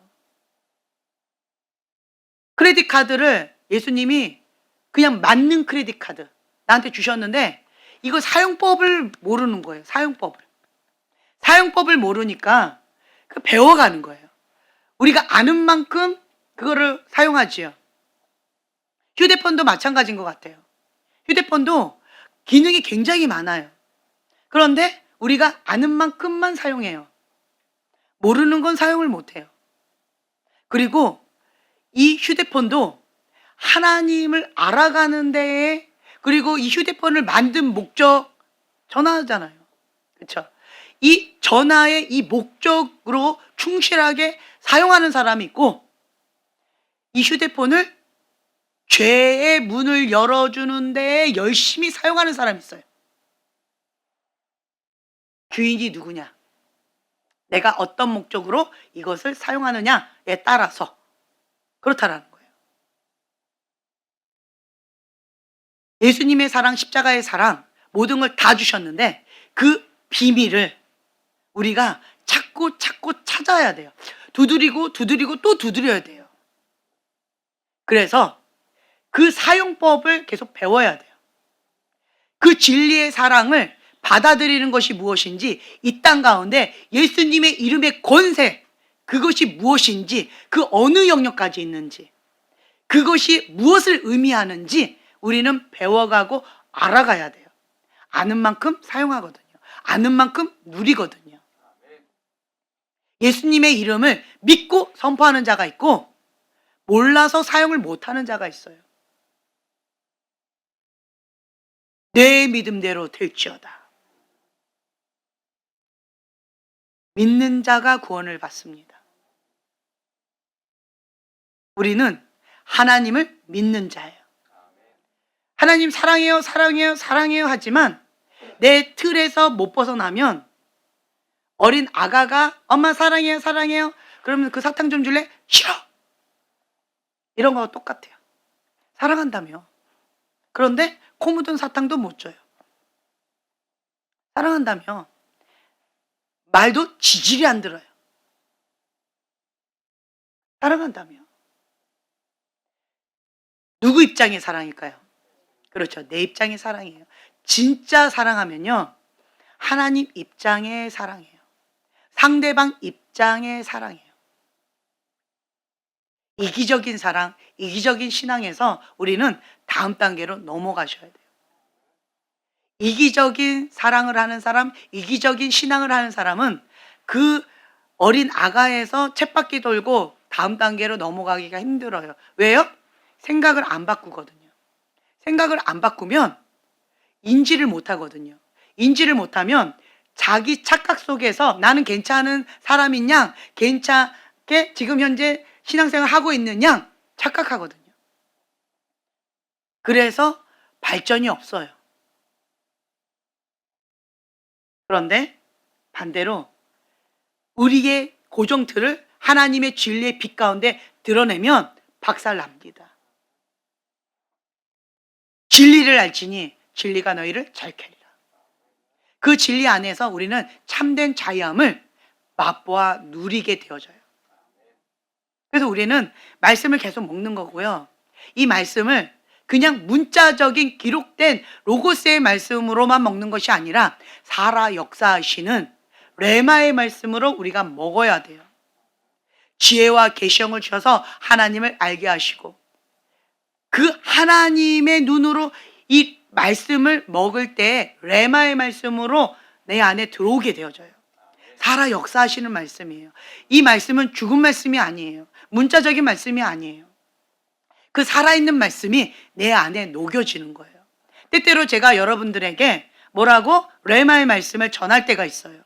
크레딧 카드를 예수님이 그냥 맞는 크레딧 카드 나한테 주셨는데 이거 사용법을 모르는 거예요. 사용법을 모르니까 배워가는 거예요. 우리가 아는 만큼 그거를 사용하지요. 휴대폰도 마찬가지인 것 같아요. 휴대폰도 기능이 굉장히 많아요. 그런데 우리가 아는 만큼만 사용해요. 모르는 건 사용을 못해요. 그리고 이 휴대폰도 하나님을 알아가는 데에, 그리고 이 휴대폰을 만든 목적, 전화하잖아요. 그렇죠? 이 전화의 이 목적으로 충실하게 사용하는 사람이 있고, 이 휴대폰을 죄의 문을 열어주는 데에 열심히 사용하는 사람이 있어요. 주인이 누구냐? 내가 어떤 목적으로 이것을 사용하느냐에 따라서 그렇다라는 거예요. 예수님의 사랑, 십자가의 사랑, 모든 걸 다 주셨는데 그 비밀을 우리가 찾고 찾아야 돼요. 두드리고 또 두드려야 돼요. 그래서 그 사용법을 계속 배워야 돼요. 그 진리의 사랑을 받아들이는 것이 무엇인지, 이 땅 가운데 예수님의 이름의 권세, 그것이 무엇인지, 그 어느 영역까지 있는지, 그것이 무엇을 의미하는지 우리는 배워가고 알아가야 돼요. 아는 만큼 사용하거든요. 아는 만큼 누리거든요. 예수님의 이름을 믿고 선포하는 자가 있고 몰라서 사용을 못하는 자가 있어요. 내 믿음대로 될지어다. 믿는 자가 구원을 받습니다. 우리는 하나님을 믿는 자예요. 하나님 사랑해요, 사랑해요, 사랑해요 하지만 내 틀에서 못 벗어나면, 어린 아가가 엄마 사랑해요, 사랑해요, 그러면 그 사탕 좀 줄래? 싫어. 이런 거와 똑같아요. 사랑한다며. 그런데 코 묻은 사탕도 못 줘요. 사랑한다며 말도 지질이 안 들어요. 사랑한다며. 누구 입장의 사랑일까요? 그렇죠. 내 입장의 사랑이에요. 진짜 사랑하면요, 하나님 입장의 사랑이에요. 상대방 입장의 사랑이에요. 이기적인 사랑, 이기적인 신앙에서 우리는 다음 단계로 넘어가셔야 돼요. 이기적인 사랑을 하는 사람, 이기적인 신앙을 하는 사람은 그 어린 아가에서 쳇바퀴 돌고 다음 단계로 넘어가기가 힘들어요. 왜요? 생각을 안 바꾸거든요. 생각을 안 바꾸면 인지를 못 하거든요. 인지를 못하면 자기 착각 속에서 나는 괜찮은 사람인 양, 괜찮게 지금 현재 신앙생활 하고 있는 양 착각하거든요. 그래서 발전이 없어요. 그런데 반대로 우리의 고정틀을 하나님의 진리의 빛 가운데 드러내면 박살납니다. 진리를 알지니 진리가 너희를 잘케리라. 그 진리 안에서 우리는 참된 자유함을 맛보아 누리게 되어져요. 그래서 우리는 말씀을 계속 먹는 거고요. 이 말씀을 그냥 문자적인 기록된 로고스의 말씀으로만 먹는 것이 아니라 살아 역사하시는 레마의 말씀으로 우리가 먹어야 돼요. 지혜와 계시형을 주셔서 하나님을 알게 하시고, 그 하나님의 눈으로 이 말씀을 먹을 때 레마의 말씀으로 내 안에 들어오게 되어져요. 살아 역사하시는 말씀이에요. 이 말씀은 죽은 말씀이 아니에요. 문자적인 말씀이 아니에요. 그 살아있는 말씀이 내 안에 녹여지는 거예요. 때때로 제가 여러분들에게 뭐라고? 레마의 말씀을 전할 때가 있어요.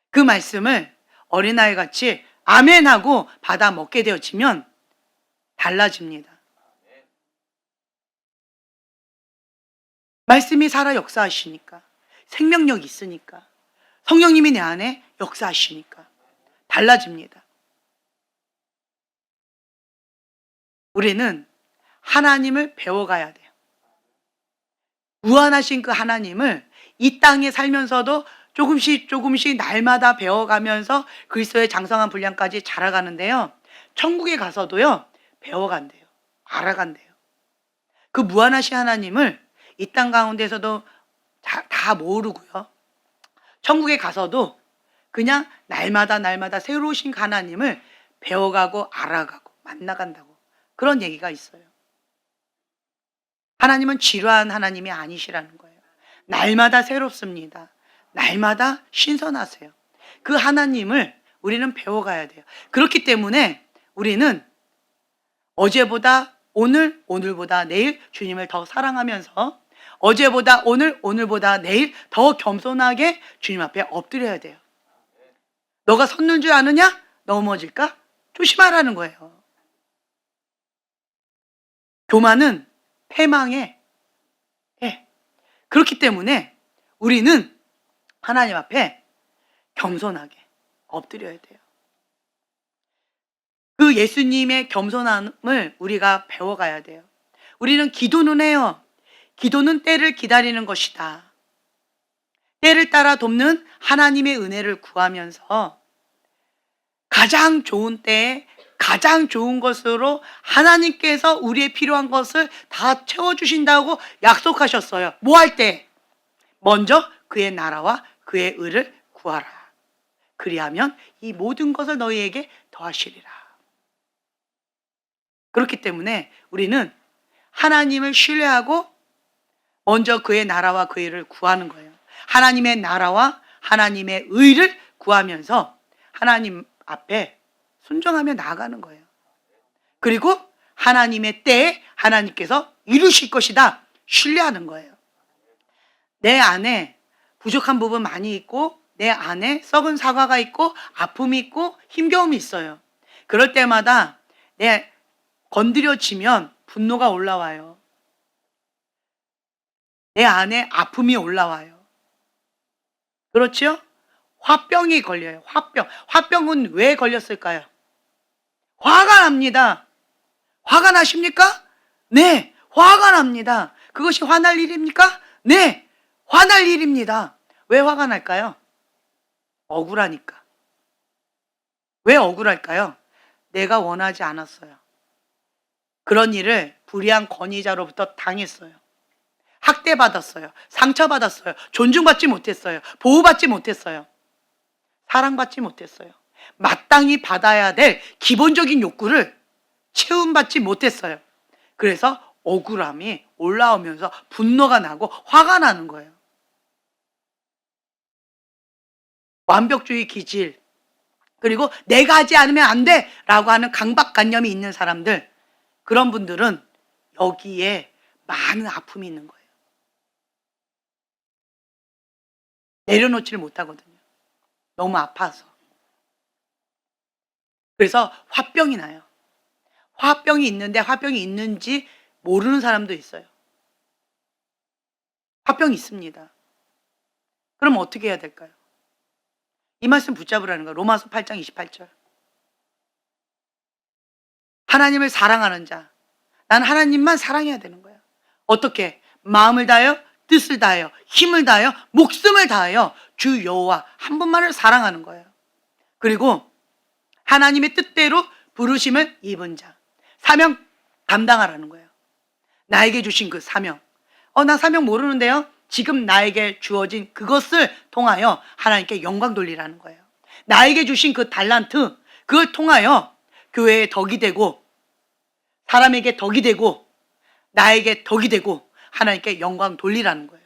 그 말씀을 어린아이 같이 아멘하고 받아 먹게 되어지면 달라집니다. 말씀이 살아 역사하시니까, 생명력이 있으니까, 성령님이 내 안에 역사하시니까 달라집니다. 우리는 하나님을 배워가야 돼요. 무한하신 그 하나님을 이 땅에 살면서도 조금씩 날마다 배워가면서 그리스도의 장성한 분량까지 자라가는데요. 천국에 가서도요, 배워간대요. 알아간대요. 그 무한하신 하나님을 이 땅 가운데서도 다 모르고요. 천국에 가서도 그냥 날마다 새로우신 하나님을 배워가고 알아가고 안 나간다고. 그런 얘기가 있어요. 하나님은 지루한 하나님이 아니시라는 거예요. 날마다 새롭습니다. 날마다 신선하세요. 그 하나님을 우리는 배워가야 돼요. 그렇기 때문에 우리는 어제보다 오늘, 오늘보다 내일 주님을 더 사랑하면서 어제보다 오늘, 오늘보다 내일 더 겸손하게 주님 앞에 엎드려야 돼요. 너가 섰는 줄 아느냐? 넘어질까? 조심하라는 거예요. 교만은 패망의 해. 그렇기 때문에 우리는 하나님 앞에 겸손하게 엎드려야 돼요. 그 예수님의 겸손함을 우리가 배워가야 돼요. 우리는 기도는 해요. 기도는 때를 기다리는 것이다. 때를 따라 돕는 하나님의 은혜를 구하면서 가장 좋은 때에 가장 좋은 것으로 하나님께서 우리의 필요한 것을 다 채워주신다고 약속하셨어요. 뭐 할 때? 먼저 그의 나라와 그의 의를 구하라. 그리하면 이 모든 것을 너희에게 더하시리라. 그렇기 때문에 우리는 하나님을 신뢰하고 먼저 그의 나라와 그의 의를 구하는 거예요. 하나님의 나라와 하나님의 의를 구하면서 하나님 앞에 순종하며 나아가는 거예요. 그리고 하나님의 때에 하나님께서 이루실 것이다. 신뢰하는 거예요. 내 안에 부족한 부분 많이 있고 내 안에 썩은 사과가 있고 아픔이 있고 힘겨움이 있어요. 그럴 때마다 내 건드려지면 분노가 올라와요. 내 안에 아픔이 올라와요. 그렇죠? 화병이 걸려요. 화병은 왜 걸렸을까요? 화가 납니다. 화가 나십니까? 네, 화가 납니다. 그것이 화날 일입니까? 네, 화날 일입니다. 왜 화가 날까요? 억울하니까. 왜 억울할까요? 내가 원하지 않았어요. 그런 일을 불의한 권위자로부터 당했어요. 학대받았어요. 상처받았어요. 존중받지 못했어요. 보호받지 못했어요. 사랑받지 못했어요. 마땅히 받아야 될 기본적인 욕구를 채움받지 못했어요. 그래서 억울함이 올라오면서 분노가 나고 화가 나는 거예요. 완벽주의 기질, 그리고 내가 하지 않으면 안 돼! 라고 하는 강박관념이 있는 사람들, 그런 분들은 여기에 많은 아픔이 있는 거예요. 내려놓지를 못하거든요. 너무 아파서. 그래서 화병이 나요. 화병이 있는데 화병이 있는지 모르는 사람도 있어요. 화병이 있습니다. 그럼 어떻게 해야 될까요? 이 말씀 붙잡으라는 거예요. 로마서 8장 28절. 하나님을 사랑하는 자. 난 하나님만 사랑해야 되는 거예요. 어떻게? 마음을 다하여, 뜻을 다하여, 힘을 다하여, 목숨을 다하여 주 여호와 한 분만을 사랑하는 거예요. 그리고 하나님의 뜻대로 부르심을 입은 자. 사명 감당하라는 거예요. 나에게 주신 그 사명. 나 사명 모르는데요. 지금 나에게 주어진 그것을 통하여 하나님께 영광 돌리라는 거예요. 나에게 주신 그 달란트, 그걸 통하여 교회에 덕이 되고 사람에게 덕이 되고 나에게 덕이 되고 하나님께 영광 돌리라는 거예요.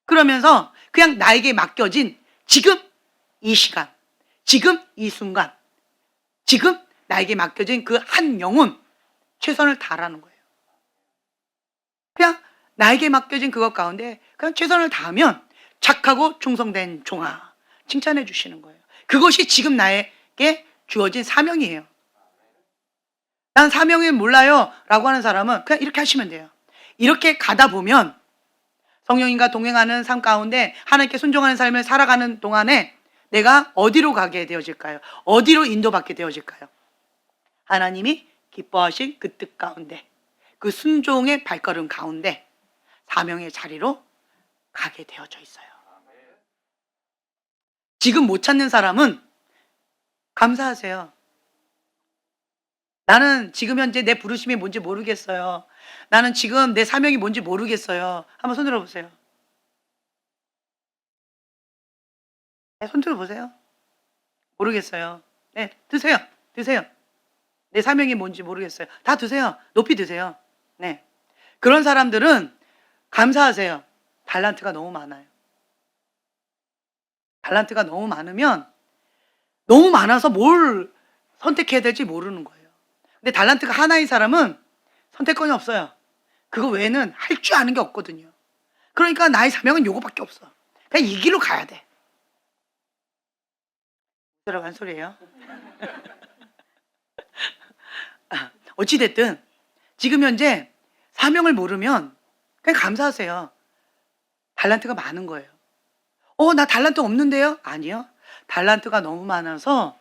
그러면서 그냥 나에게 맡겨진 지금 이 시간, 지금 이 순간, 지금 나에게 맡겨진 그 한 영혼 최선을 다하라는 거예요. 그냥 나에게 맡겨진 그것 가운데 그냥 최선을 다하면 착하고 충성된 종아 칭찬해 주시는 거예요. 그것이 지금 나에게 주어진 사명이에요. 난 사명을 몰라요 라고 하는 사람은 그냥 이렇게 하시면 돼요. 이렇게 가다 보면 성령님과 동행하는 삶 가운데 하나님께 순종하는 삶을 살아가는 동안에 내가 어디로 가게 되어질까요? 어디로 인도받게 되어질까요? 하나님이 기뻐하신 그 뜻 가운데, 그 순종의 발걸음 가운데 사명의 자리로 가게 되어져 있어요. 지금 못 찾는 사람은 감사하세요. 나는 지금 현재 내 부르심이 뭔지 모르겠어요. 나는 지금 내 사명이 뭔지 모르겠어요. 한번 손 들어보세요. 네, 손 들어보세요. 모르겠어요. 네, 드세요. 드세요. 내 사명이 뭔지 모르겠어요. 다 드세요. 높이 드세요. 네. 그런 사람들은 감사하세요. 달란트가 너무 많아요. 달란트가 너무 많으면 너무 많아서 뭘 선택해야 될지 모르는 거예요. 근데 달란트가 하나인 사람은 선택권이 없어요. 그거 외에는 할 줄 아는 게 없거든요. 그러니까 나의 사명은 요거밖에 없어. 그냥 이 길로 가야 돼. 들어간 소리예요. 어찌됐든 지금 현재 사명을 모르면 그냥 감사하세요. 달란트가 많은 거예요. 나 달란트 없는데요? 아니요. 달란트가 너무 많아서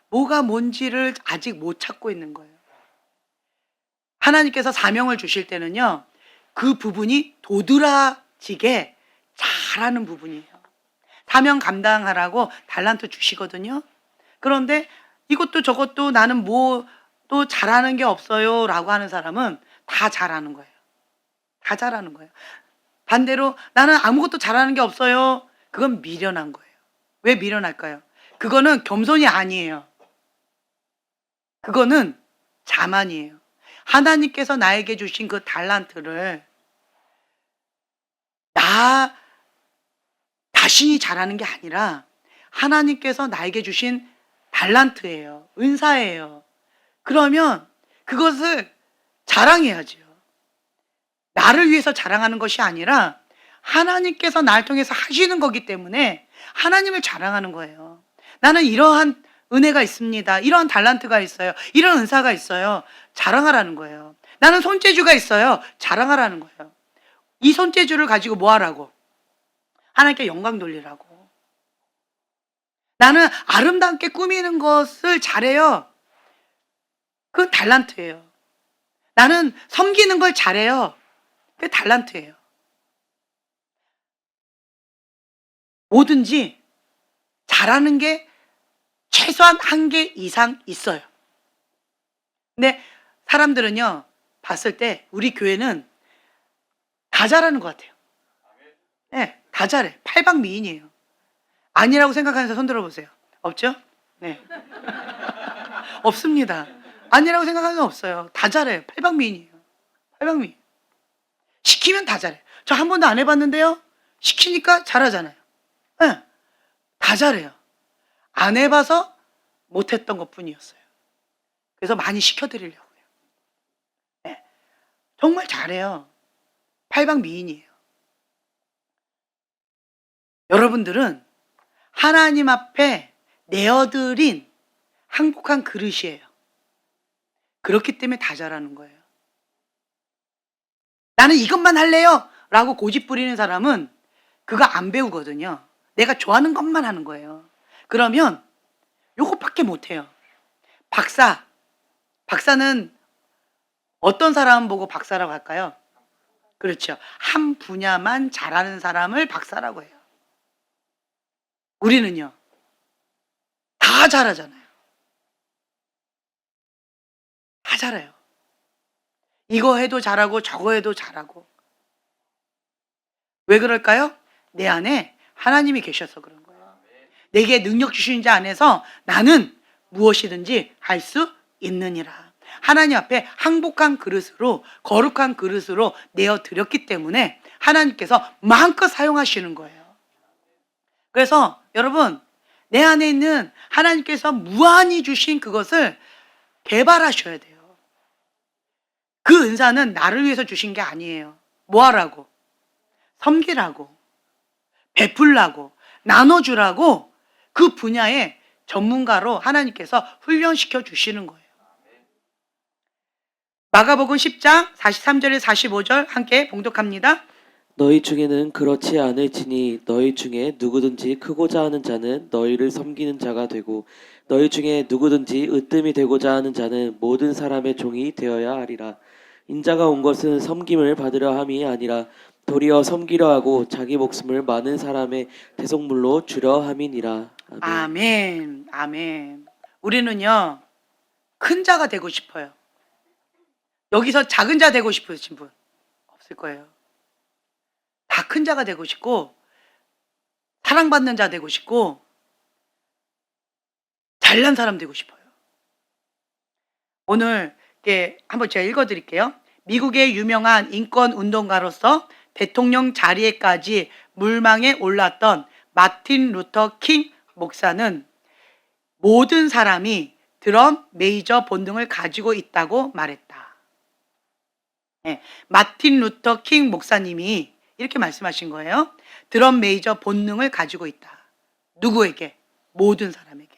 뭐가 뭔지를 아직 못 찾고 있는 거예요. 하나님께서 사명을 주실 때는요, 그 부분이 도드라지게 잘하는 부분이에요. 사명 감당하라고 달란트 주시거든요. 그런데 이것도 저것도 나는 뭐 또 잘하는 게 없어요 라고 하는 사람은 다 잘하는 거예요. 다 잘하는 거예요. 반대로 나는 아무것도 잘하는 게 없어요. 그건 미련한 거예요. 왜 미련할까요? 그거는 겸손이 아니에요. 그거는 자만이에요. 하나님께서 나에게 주신 그 달란트를 나 자신이 잘하는 게 아니라 하나님께서 나에게 주신 달란트예요. 은사예요. 그러면 그것을 자랑해야죠. 나를 위해서 자랑하는 것이 아니라 하나님께서 나를 통해서 하시는 거기 때문에 하나님을 자랑하는 거예요. 나는 이러한 은혜가 있습니다. 이러한 달란트가 있어요. 이런 은사가 있어요. 자랑하라는 거예요. 나는 손재주가 있어요. 자랑하라는 거예요. 이 손재주를 가지고 뭐 하라고? 하나님께 영광 돌리라고. 나는 아름답게 꾸미는 것을 잘해요. 그건 달란트예요. 나는 섬기는 걸 잘해요. 그게 달란트예요. 뭐든지 잘하는 게 최소한 한 개 이상 있어요. 근데 사람들은요, 봤을 때 우리 교회는 다 잘하는 것 같아요. 네, 다 잘해. 팔방미인이에요. 아니라고 생각하는 사람 손 들어보세요. 없죠? 네. 없습니다. 아니라고 생각하는 사람 없어요. 다 잘해요. 팔방미인이에요. 팔방미인. 시키면 다 잘해. 저 한 번도 안 해봤는데요. 시키니까 잘하잖아요. 네, 다 잘해요. 안 해봐서 못했던 것 뿐이었어요. 그래서 많이 시켜드리려고요. 네, 정말 잘해요. 팔방미인이에요. 여러분들은 하나님 앞에 내어드린 행복한 그릇이에요. 그렇기 때문에 다 잘하는 거예요. 나는 이것만 할래요 라고 고집 부리는 사람은 그거 안 배우거든요. 내가 좋아하는 것만 하는 거예요. 그러면 요것밖에 못해요. 박사는 어떤 사람 보고 박사라고 할까요? 그렇죠. 한 분야만 잘하는 사람을 박사라고 해요. 우리는요, 다 잘하잖아요. 다 잘해요. 이거 해도 잘하고 저거 해도 잘하고. 왜 그럴까요? 내 안에 하나님이 계셔서 그런 거예요. 내게 능력 주신 자 안에서 나는 무엇이든지 할 수 있느니라. 하나님 앞에 항복한 그릇으로, 거룩한 그릇으로 내어드렸기 때문에 하나님께서 마음껏 사용하시는 거예요. 그래서 여러분, 내 안에 있는 하나님께서 무한히 주신 그것을 개발하셔야 돼요. 그 은사는 나를 위해서 주신 게 아니에요. 뭐 하라고? 섬기라고, 베풀라고, 나눠주라고 그 분야의 전문가로 하나님께서 훈련시켜 주시는 거예요. 마가복음 10장 43절에 45절 함께 봉독합니다. 너희 중에는 그렇지 않을지니 너희 중에 누구든지 크고자 하는 자는 너희를 섬기는 자가 되고 너희 중에 누구든지 으뜸이 되고자 하는 자는 모든 사람의 종이 되어야 하리라. 인자가 온 것은 섬김을 받으려 함이 아니라 도리어 섬기려 하고 자기 목숨을 많은 사람의 대속물로 주려 함이니라. 아멘. 아멘, 아멘. 우리는요, 큰 자가 되고 싶어요. 여기서 작은 자 되고 싶으신 분 없을 거예요. 다 큰 자가 되고 싶고, 사랑받는 자 되고 싶고, 잘난 사람 되고 싶어요. 오늘 한번 제가 읽어드릴게요. 미국의 유명한 인권 운동가로서 대통령 자리에까지 물망에 올랐던 마틴 루터 킹 목사는 모든 사람이 드럼 메이저 본능을 가지고 있다고 말했다. 네, 마틴 루터 킹 목사님이 이렇게 말씀하신 거예요. 드럼 메이저 본능을 가지고 있다. 누구에게? 모든 사람에게.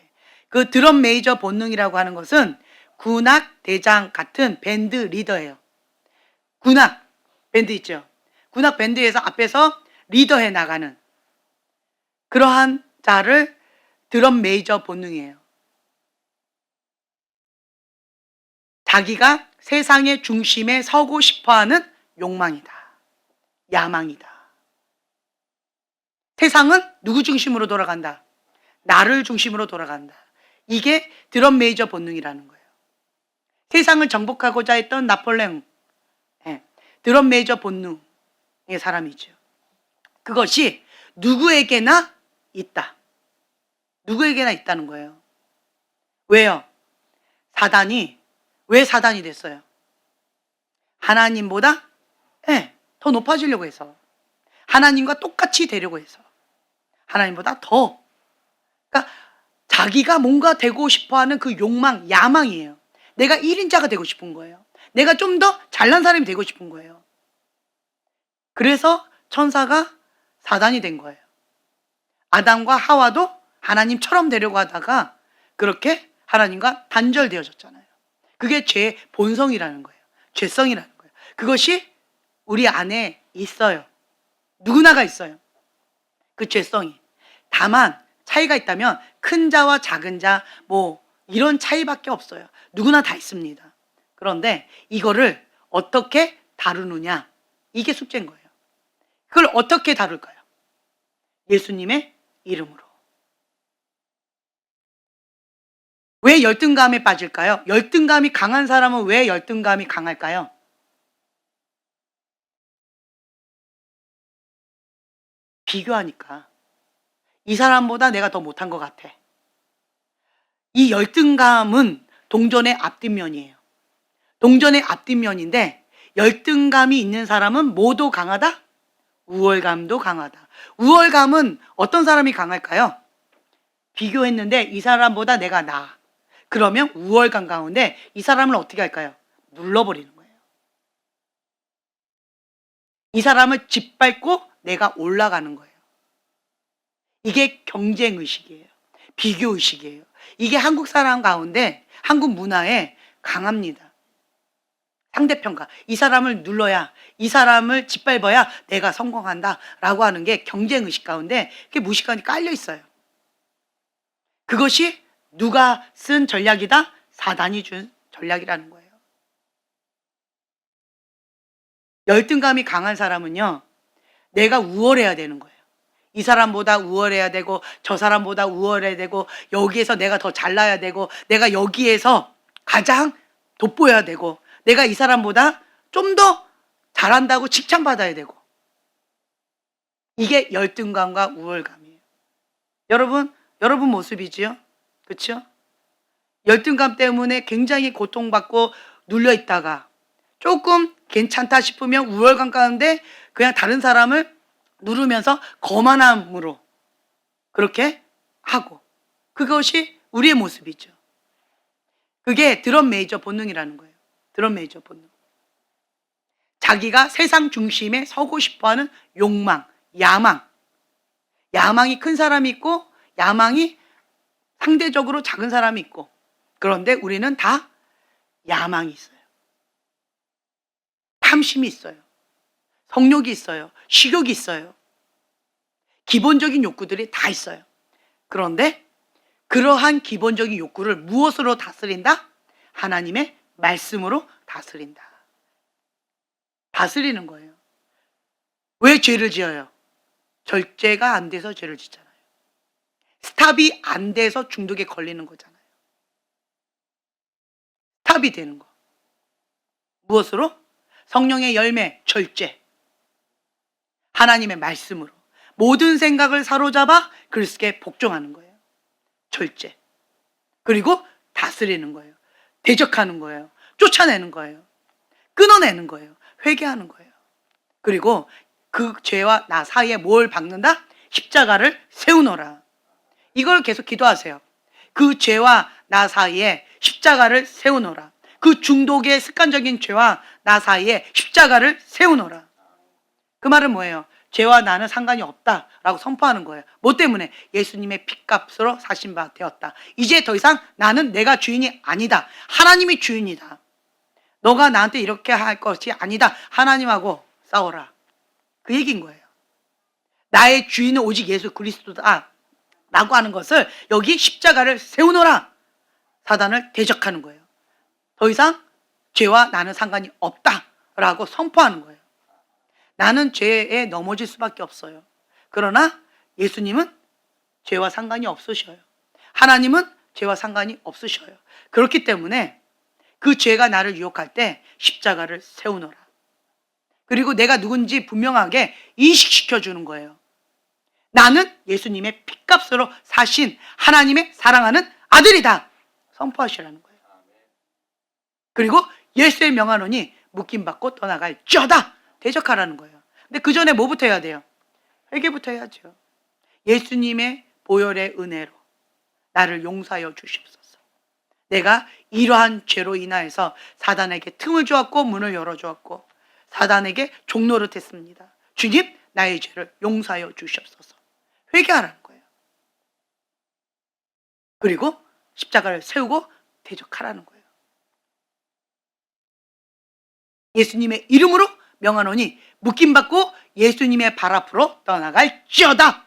그 드럼 메이저 본능이라고 하는 것은 군악 대장 같은 밴드 리더예요. 군악 밴드 있죠. 군악 밴드에서 앞에서 리더해 나가는 그러한 자를 드럼 메이저 본능이에요. 자기가 세상의 중심에 서고 싶어하는 욕망이다. 야망이다. 세상은 누구 중심으로 돌아간다? 나를 중심으로 돌아간다. 이게 드럼 메이저 본능이라는 거예요. 세상을 정복하고자 했던 나폴레옹, 드럼 메이저 본능의 사람이죠. 그것이 누구에게나 있다. 누구에게나 있다는 거예요. 왜요? 왜 사단이 됐어요? 하나님보다 더 높아지려고 해서, 하나님과 똑같이 되려고 해서, 하나님보다 더, 그러니까 자기가 뭔가 되고 싶어하는 그 욕망, 야망이에요. 내가 1인자가 되고 싶은 거예요. 내가 좀 더 잘난 사람이 되고 싶은 거예요. 그래서 천사가 사단이 된 거예요. 아담과 하와도 하나님처럼 되려고 하다가 그렇게 하나님과 단절되어졌잖아요. 그게 죄의 본성이라는 거예요. 죄성이라는 거예요. 그것이 우리 안에 있어요. 누구나가 있어요. 그 죄성이. 다만 차이가 있다면 큰 자와 작은 자 이런 차이밖에 없어요. 누구나 다 있습니다. 그런데 이거를 어떻게 다루느냐, 이게 숙제인 거예요. 그걸 어떻게 다룰까요? 예수님의 이름으로. 왜 열등감에 빠질까요? 열등감이 강한 사람은 왜 열등감이 강할까요? 비교하니까. 이 사람보다 내가 더 못한 것 같아. 이 열등감은 동전의 앞뒷면이에요. 동전의 앞뒷면인데 열등감이 있는 사람은 뭐도 강하다? 우월감도 강하다. 우월감은 어떤 사람이 강할까요? 비교했는데 이 사람보다 내가 나아. 그러면 우월감 가운데 이 사람을 어떻게 할까요? 눌러버리는 거예요. 이 사람을 짓밟고 내가 올라가는 거예요. 이게 경쟁의식이에요. 비교의식이에요. 이게 한국 사람 가운데, 한국 문화에 강합니다. 상대평가. 이 사람을 눌러야, 이 사람을 짓밟아야 내가 성공한다 라고 하는 게 경쟁의식 가운데 그게 무식하게 깔려 있어요. 그것이 누가 쓴 전략이다? 사단이 준 전략이라는 거예요. 열등감이 강한 사람은요, 내가 우월해야 되는 거예요. 이 사람보다 우월해야 되고 저 사람보다 우월해야 되고 여기에서 내가 더 잘나야 되고 내가 여기에서 가장 돋보여야 되고 내가 이 사람보다 좀 더 잘한다고 칭찬받아야 되고, 이게 열등감과 우월감이에요. 여러분 모습이지요? 그렇죠? 열등감 때문에 굉장히 고통받고 눌려있다가 조금 괜찮다 싶으면 우월감 가운데 그냥 다른 사람을 누르면서 거만함으로 그렇게 하고, 그것이 우리의 모습이죠. 그게 드럼 메이저 본능이라는 거예요. 드럼 메이저 본능. 자기가 세상 중심에 서고 싶어하는 욕망, 야망. 야망이 큰 사람이 있고 야망이 상대적으로 작은 사람이 있고, 그런데 우리는 다 야망이 있어요. 탐심이 있어요. 성욕이 있어요. 식욕이 있어요. 기본적인 욕구들이 다 있어요. 그런데 그러한 기본적인 욕구를 무엇으로 다스린다? 하나님의 말씀으로 다스린다. 다스리는 거예요. 왜 죄를 지어요? 절제가 안 돼서 죄를 짓잖아요. 스탑이 안 돼서 중독에 걸리는 거잖아요. 스탑이 되는 거. 무엇으로? 성령의 열매, 절제. 하나님의 말씀으로. 모든 생각을 사로잡아 그리스도께 복종하는 거예요. 절제. 그리고 다스리는 거예요. 대적하는 거예요. 쫓아내는 거예요. 끊어내는 거예요. 회개하는 거예요. 그리고 그 죄와 나 사이에 뭘 박는다? 십자가를 세우노라. 이걸 계속 기도하세요. 그 죄와 나 사이에 십자가를 세우노라. 그 중독의 습관적인 죄와 나 사이에 십자가를 세우노라. 그 말은 뭐예요? 죄와 나는 상관이 없다라고 선포하는 거예요. 뭐 때문에? 예수님의 핏값으로 사신 바 되었다. 이제 더 이상 나는 내가 주인이 아니다. 하나님이 주인이다. 너가 나한테 이렇게 할 것이 아니다. 하나님하고 싸워라. 그 얘기인 거예요. 나의 주인은 오직 예수 그리스도다 라고 하는 것을 여기 십자가를 세우노라. 사단을 대적하는 거예요. 더 이상 죄와 나는 상관이 없다라고 선포하는 거예요. 나는 죄에 넘어질 수밖에 없어요. 그러나 예수님은 죄와 상관이 없으셔요. 하나님은 죄와 상관이 없으셔요. 그렇기 때문에 그 죄가 나를 유혹할 때 십자가를 세우노라. 그리고 내가 누군지 분명하게 인식시켜 주는 거예요. 나는 예수님의 핏값으로 사신 하나님의 사랑하는 아들이다. 선포하시라는 거예요. 그리고 예수의 명하노니 묶임받고 떠나갈지어다. 대적하라는 거예요. 근데 그 전에 뭐부터 해야 돼요? 회개부터 해야죠. 예수님의 보혈의 은혜로 나를 용서하여 주시옵소서. 내가 이러한 죄로 인하여서 사단에게 틈을 주었고 문을 열어주었고 사단에게 종노릇 했습니다. 주님, 나의 죄를 용서하여 주시옵소서. 회개하라는 거예요. 그리고 십자가를 세우고 대적하라는 거예요. 예수님의 이름으로 명하노니 묶임받고 예수님의 발 앞으로 떠나갈지어다.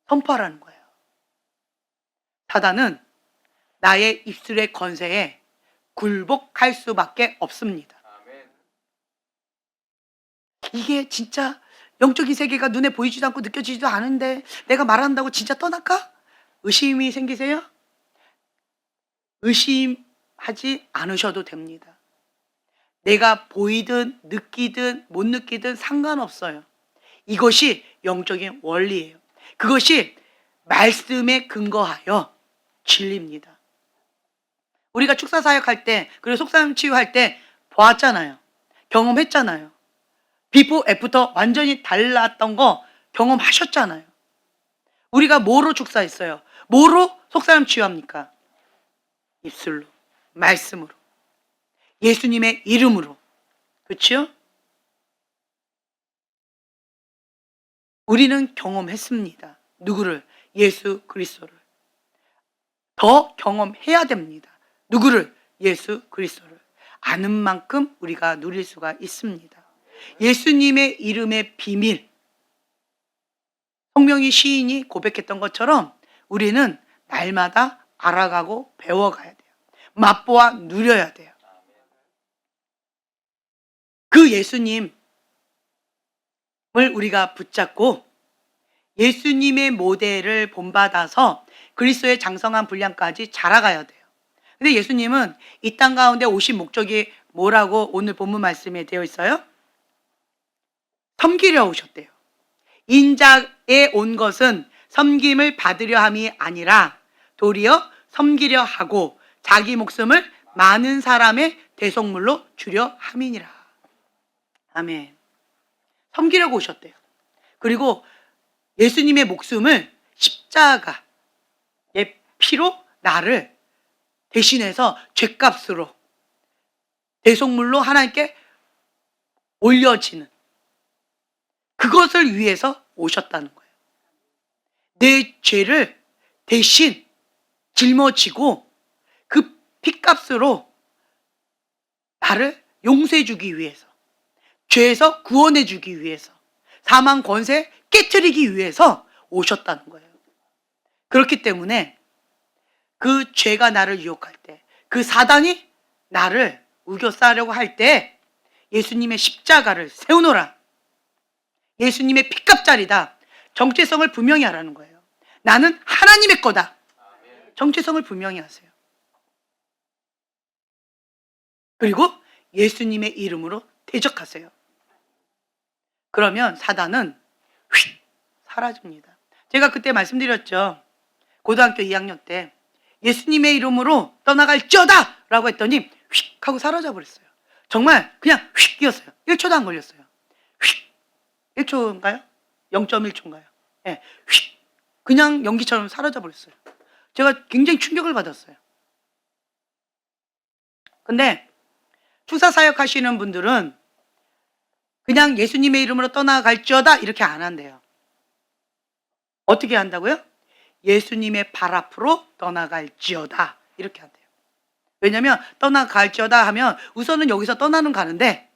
선포하라는 거예요. 사단은 나의 입술의 권세에 굴복할 수밖에 없습니다. 이게 진짜 영적인 세계가 눈에 보이지도 않고 느껴지지도 않은데 내가 말한다고 진짜 떠날까? 의심이 생기세요? 의심하지 않으셔도 됩니다. 내가 보이든 느끼든 못 느끼든 상관없어요. 이것이 영적인 원리예요. 그것이 말씀에 근거하여 진리입니다. 우리가 축사사역할 때 그리고 속사람 치유할 때 보았잖아요. 경험했잖아요. 비포 애프터 완전히 달랐던 거 경험하셨잖아요. 우리가 뭐로 축사했어요? 뭐로 속사람 치유합니까? 입술로, 말씀으로, 예수님의 이름으로. 그렇죠? 우리는 경험했습니다. 누구를? 예수 그리스도를. 더 경험해야 됩니다. 누구를? 예수 그리스도를. 아는 만큼 우리가 누릴 수가 있습니다. 예수님의 이름의 비밀. 성명이 시인이 고백했던 것처럼 우리는 날마다 알아가고 배워가야 돼요. 맛보아 누려야 돼요. 그 예수님을 우리가 붙잡고 예수님의 모델을 본받아서 그리스도의 장성한 분량까지 자라가야 돼요. 근데 예수님은 이 땅 가운데 오신 목적이 뭐라고 오늘 본문 말씀에 되어 있어요? 섬기려 오셨대요. 인자에 온 것은 섬김을 받으려 함이 아니라 도리어 섬기려 하고 자기 목숨을 많은 사람의 대속물로 주려 함이니라. 아멘. 섬기려고 오셨대요. 그리고 예수님의 목숨을 십자가의 피로 나를 대신해서 죄값으로 대속물로 하나님께 올려지는 그것을 위해서 오셨다는 거예요. 내 죄를 대신 짊어지고 그 핏값으로 나를 용서해 주기 위해서, 죄에서 구원해 주기 위해서, 사망 권세 깨트리기 위해서 오셨다는 거예요. 그렇기 때문에 그 죄가 나를 유혹할 때, 그 사단이 나를 우겨싸려고 할 때 예수님의 십자가를 세우노라. 예수님의 핏값짜리다. 정체성을 분명히 하라는 거예요. 나는 하나님의 거다. 정체성을 분명히 하세요. 그리고 예수님의 이름으로 대적하세요. 그러면 사단은 휙 사라집니다. 제가 그때 말씀드렸죠. 고등학교 2학년 때 예수님의 이름으로 떠나갈지어다 라고 했더니 휙 하고 사라져 버렸어요. 정말 그냥 휙 뛰었어요. 1초도 안 걸렸어요. 휙. 1초인가요? 0.1초인가요? 예, 휙. 그냥 연기처럼 사라져 버렸어요. 제가 굉장히 충격을 받았어요. 근데 추사 사역 하시는 분들은 그냥 예수님의 이름으로 떠나갈지어다 이렇게 안 한대요. 어떻게 한다고요? 예수님의 발 앞으로 떠나갈지어다 이렇게 한대요. 왜냐면 떠나갈지어다 하면 우선은 여기서 떠나는 가는데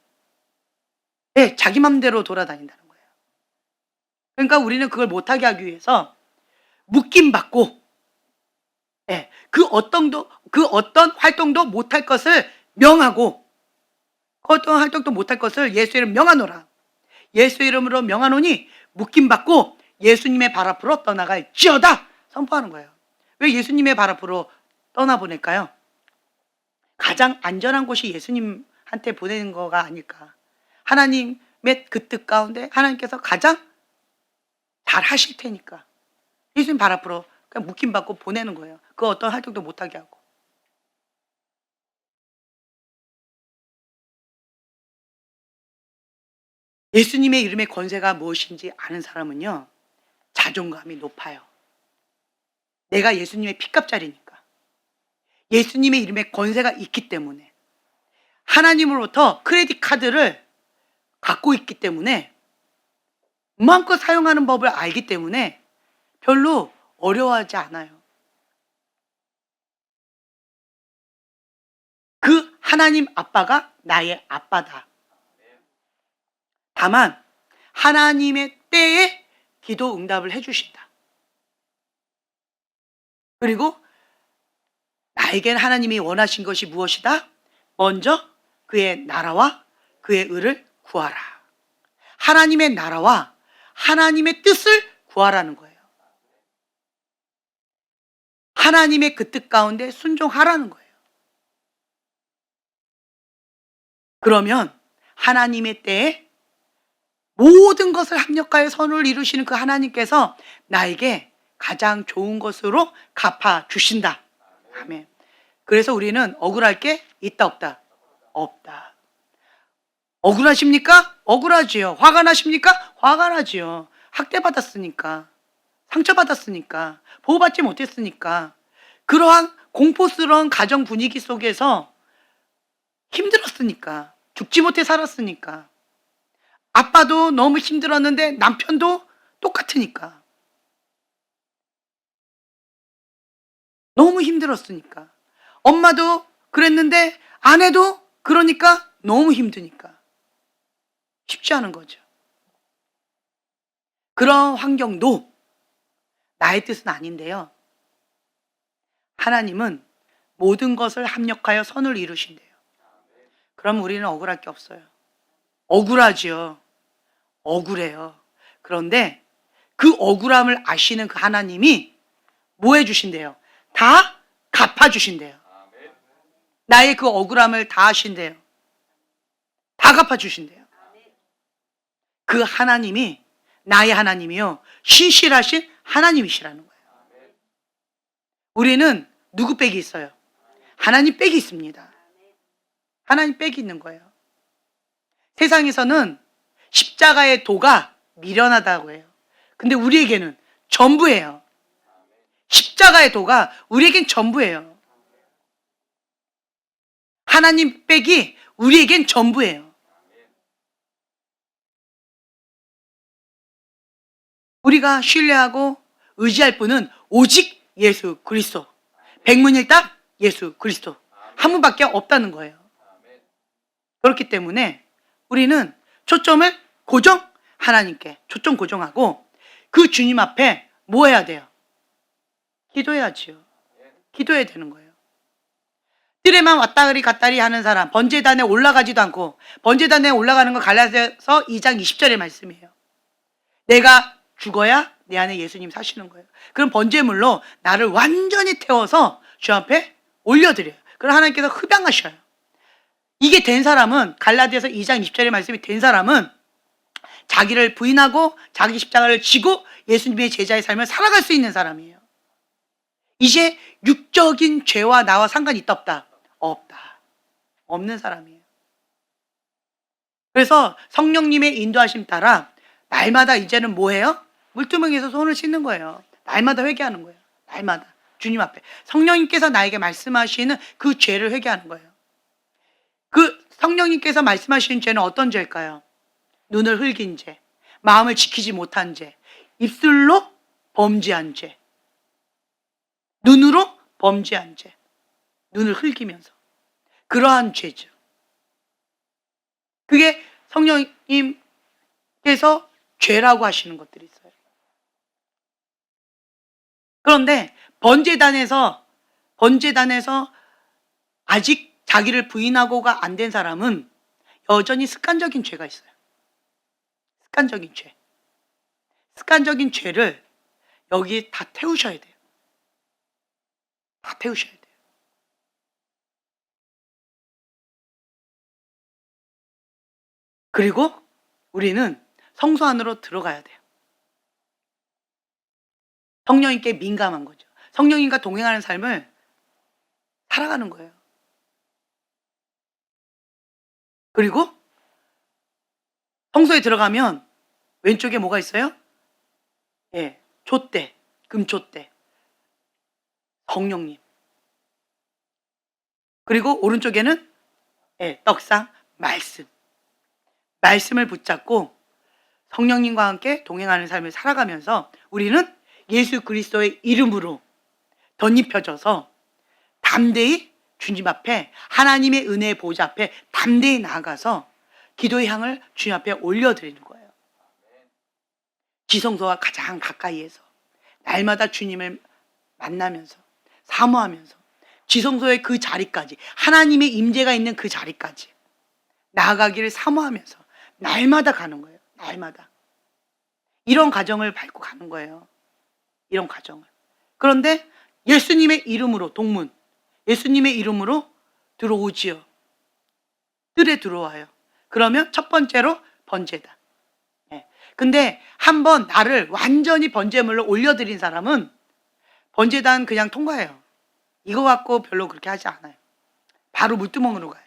네, 자기 맘대로 돌아다닌다는 거예요. 그러니까 우리는 그걸 못하게 하기 위해서 묶임받고 네, 그 어떤 활동도 못할 것을 명하고 그 어떤 활동도 못할 것을 예수의 이름 명하노라. 예수의 이름으로 명하노니 묶임받고 예수님의 발 앞으로 떠나갈지어다 선포하는 거예요. 왜 예수님의 발 앞으로 떠나보낼까요? 가장 안전한 곳이 예수님한테 보내는 거가 아닐까. 하나님의 그 뜻 가운데 하나님께서 가장 잘 하실 테니까 예수님 발 앞으로 그냥 묶임받고 보내는 거예요. 그 어떤 활동도 못하게 하고. 예수님의 이름의 권세가 무엇인지 아는 사람은요, 자존감이 높아요. 내가 예수님의 피값짜리니까. 예수님의 이름에 권세가 있기 때문에. 하나님으로부터 크레딧 카드를 갖고 있기 때문에 마음껏 사용하는 법을 알기 때문에 별로 어려워하지 않아요. 그 하나님 아빠가 나의 아빠다. 다만 하나님의 때에 기도 응답을 해주신다. 그리고 나에겐 하나님이 원하신 것이 무엇이다? 먼저 그의 나라와 그의 의를 구하라. 하나님의 나라와 하나님의 뜻을 구하라는 거예요. 하나님의 그 뜻 가운데 순종하라는 거예요. 그러면 하나님의 때에 모든 것을 합력하여 선을 이루시는 그 하나님께서 나에게 가장 좋은 것으로 갚아주신다. 아멘. 그래서 우리는 억울할 게 있다 없다? 없다. 억울하십니까? 억울하지요. 화가 나십니까? 화가 나지요. 학대받았으니까, 상처받았으니까, 보호받지 못했으니까, 그러한 공포스러운 가정 분위기 속에서 힘들었으니까, 죽지 못해 살았으니까, 아빠도 너무 힘들었는데 남편도 똑같으니까, 너무 힘들었으니까, 엄마도 그랬는데 아내도 그러니까 너무 힘드니까 쉽지 않은 거죠. 그런 환경도 나의 뜻은 아닌데요, 하나님은 모든 것을 합력하여 선을 이루신대요. 그럼 우리는 억울할 게 없어요. 억울하지요. 억울해요. 그런데 그 억울함을 아시는 그 하나님이 뭐 해주신대요? 다 갚아주신대요. 나의 그 억울함을 다 하신대요. 다 갚아주신대요. 그 하나님이 나의 하나님이요, 신실하신 하나님이시라는 거예요. 우리는 누구 빽이 있어요? 하나님 빽이 있습니다. 하나님 빽이 있는 거예요. 세상에서는 십자가의 도가 미련하다고 해요. 근데 우리에게는 전부예요. 십자가의 도가 우리에겐 전부예요. 하나님 빽이 우리에겐 전부예요. 우리가 신뢰하고 의지할 분은 오직 예수 그리스도. 백문일답 예수 그리스도. 한 분밖에 없다는 거예요. 그렇기 때문에 우리는 초점을 고정, 하나님께 초점 고정하고 그 주님 앞에 뭐 해야 돼요? 기도해야지요. 기도해야 되는 거예요. 뜰에만 왔다리 갔다리 하는 사람, 번제단에 올라가지도 않고, 번제단에 올라가는 건 갈라디아서 2장 20절의 말씀이에요. 내가 죽어야 내 안에 예수님 사시는 거예요. 그럼 번제물로 나를 완전히 태워서 주 앞에 올려드려요. 그럼 하나님께서 흡양하셔요. 이게 된 사람은, 갈라디아서 2장 20절의 말씀이 된 사람은 자기를 부인하고 자기 십자가를 지고 예수님의 제자의 삶을 살아갈 수 있는 사람이에요. 이제 육적인 죄와 나와 상관이 있다 없다? 없다. 없는 사람이에요. 그래서 성령님의 인도하심 따라 날마다 이제는 뭐해요? 물두멍에서 손을 씻는 거예요. 날마다 회개하는 거예요. 날마다 주님 앞에 성령님께서 나에게 말씀하시는 그 죄를 회개하는 거예요. 그 성령님께서 말씀하시는 죄는 어떤 죄일까요? 눈을 흘긴 죄, 마음을 지키지 못한 죄, 입술로 범죄한 죄, 눈으로 범죄한 죄, 눈을 흘기면서 그러한 죄죠. 그게 성령님께서 죄라고 하시는 것들이 있어요. 그런데 번제단에서 아직 자기를 부인하고가 안 된 사람은 여전히 습관적인 죄가 있어요. 습관적인 죄. 습관적인 죄를 여기 다 태우셔야 돼요. 다 태우셔야 돼요. 그리고 우리는 성소 안으로 들어가야 돼요. 성령님께 민감한 거죠. 성령님과 동행하는 삶을 살아가는 거예요. 그리고 성소에 들어가면 왼쪽에 뭐가 있어요? 예, 촛대, 금촛대, 성령님. 그리고 오른쪽에는 떡상, 말씀을 붙잡고 성령님과 함께 동행하는 삶을 살아가면서 우리는 예수 그리스도의 이름으로 덧입혀져서 담대히 주님 앞에 하나님의 은혜의 보좌 앞에 담대히 나아가서 기도의 향을 주님 앞에 올려드리는 거예요. 지성소와 가장 가까이에서 날마다 주님을 만나면서 사모하면서 지성소의 그 자리까지 하나님의 임재가 있는 그 자리까지 나아가기를 사모하면서 날마다 가는 거예요. 날마다. 이런 과정을 밟고 가는 거예요. 이런 과정을. 그런데 예수님의 이름으로 동문, 예수님의 이름으로 들어오지요. 뜰에 들어와요. 그러면 첫 번째로 번제다. 근데 한번 나를 완전히 번제물로 올려드린 사람은 번제단 그냥 통과해요. 이거 갖고 별로 그렇게 하지 않아요. 바로 물두멍으로 가요.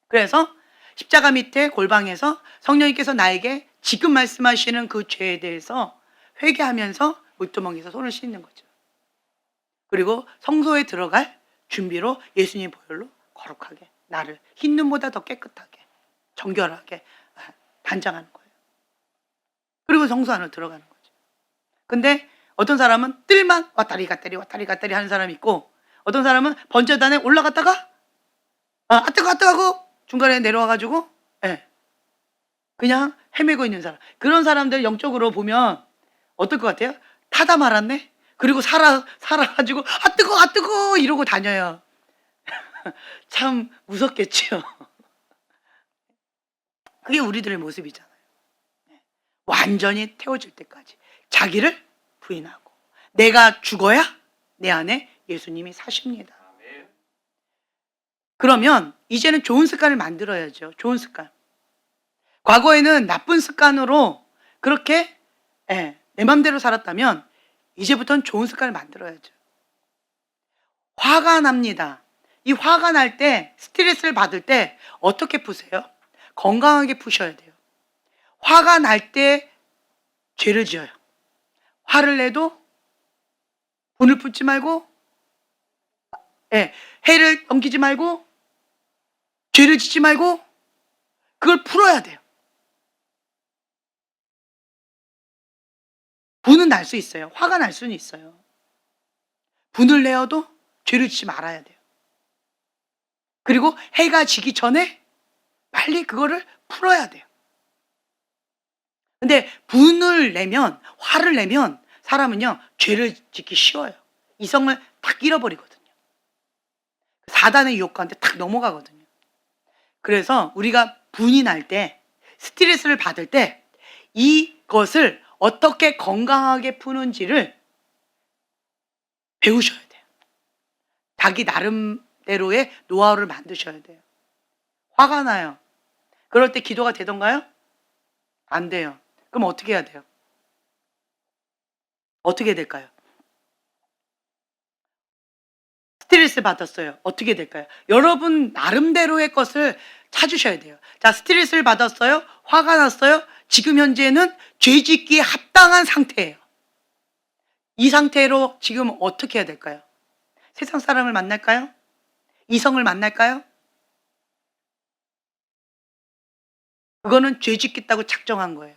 그래서 십자가 밑에 골방에서 성령님께서 나에게 지금 말씀하시는 그 죄에 대해서 회개하면서 물두멍에서 손을 씻는 거죠. 그리고 성소에 들어갈 준비로 예수님 보혈로 거룩하게 나를 흰 눈보다 더 깨끗하게 정결하게 단장하는 거예요. 그리고 성소 안으로 들어가는 거죠. 근데 어떤 사람은 뜰만 왔다리 갔다리 하는 사람이 있고 어떤 사람은 번제단에 올라갔다가 뜨거 하고 중간에 내려와가지고 그냥 헤매고 있는 사람. 그런 사람들 영적으로 보면 어떨 것 같아요? 타다 말았네? 그리고 살아가지고 뜨거 이러고 다녀요. 참 무섭겠죠. 그게 우리들의 모습이잖아요. 완전히 태워질 때까지 자기를 부인하고 내가 죽어야 내 안에 예수님이 사십니다. 그러면 이제는 좋은 습관을 만들어야죠. 좋은 습관. 과거에는 나쁜 습관으로 그렇게 내 맘대로 살았다면 이제부터는 좋은 습관을 만들어야죠. 화가 납니다. 이 화가 날 때, 스트레스를 받을 때 어떻게 푸세요? 건강하게 푸셔야 돼요. 화가 날 때 죄를 지어요. 화를 내도 분을 품지 말고 해를 넘기지 말고 죄를 짓지 말고 그걸 풀어야 돼요. 분은 날 수 있어요. 화가 날 수는 있어요. 분을 내어도 죄를 짓지 말아야 돼요. 그리고 해가 지기 전에 빨리 그거를 풀어야 돼요. 근데 분을 내면, 화를 내면 사람은요, 죄를 짓기 쉬워요. 이성을 딱 잃어버리거든요. 사단의 유혹가한테 딱 넘어가거든요. 그래서 우리가 분이 날 때, 스트레스를 받을 때 이것을 어떻게 건강하게 푸는지를 배우셔야 돼요. 자기 나름대로의 노하우를 만드셔야 돼요. 화가 나요. 그럴 때 기도가 되던가요? 안 돼요. 그럼 어떻게 해야 돼요? 어떻게 해야 될까요? 스트레스 받았어요. 어떻게 될까요? 여러분 나름대로의 것을 찾으셔야 돼요. 자, 스트레스를 받았어요. 화가 났어요. 지금 현재는 죄짓기에 합당한 상태예요. 이 상태로 지금 어떻게 해야 될까요? 세상 사람을 만날까요? 이성을 만날까요? 그거는 죄짓겠다고 작정한 거예요.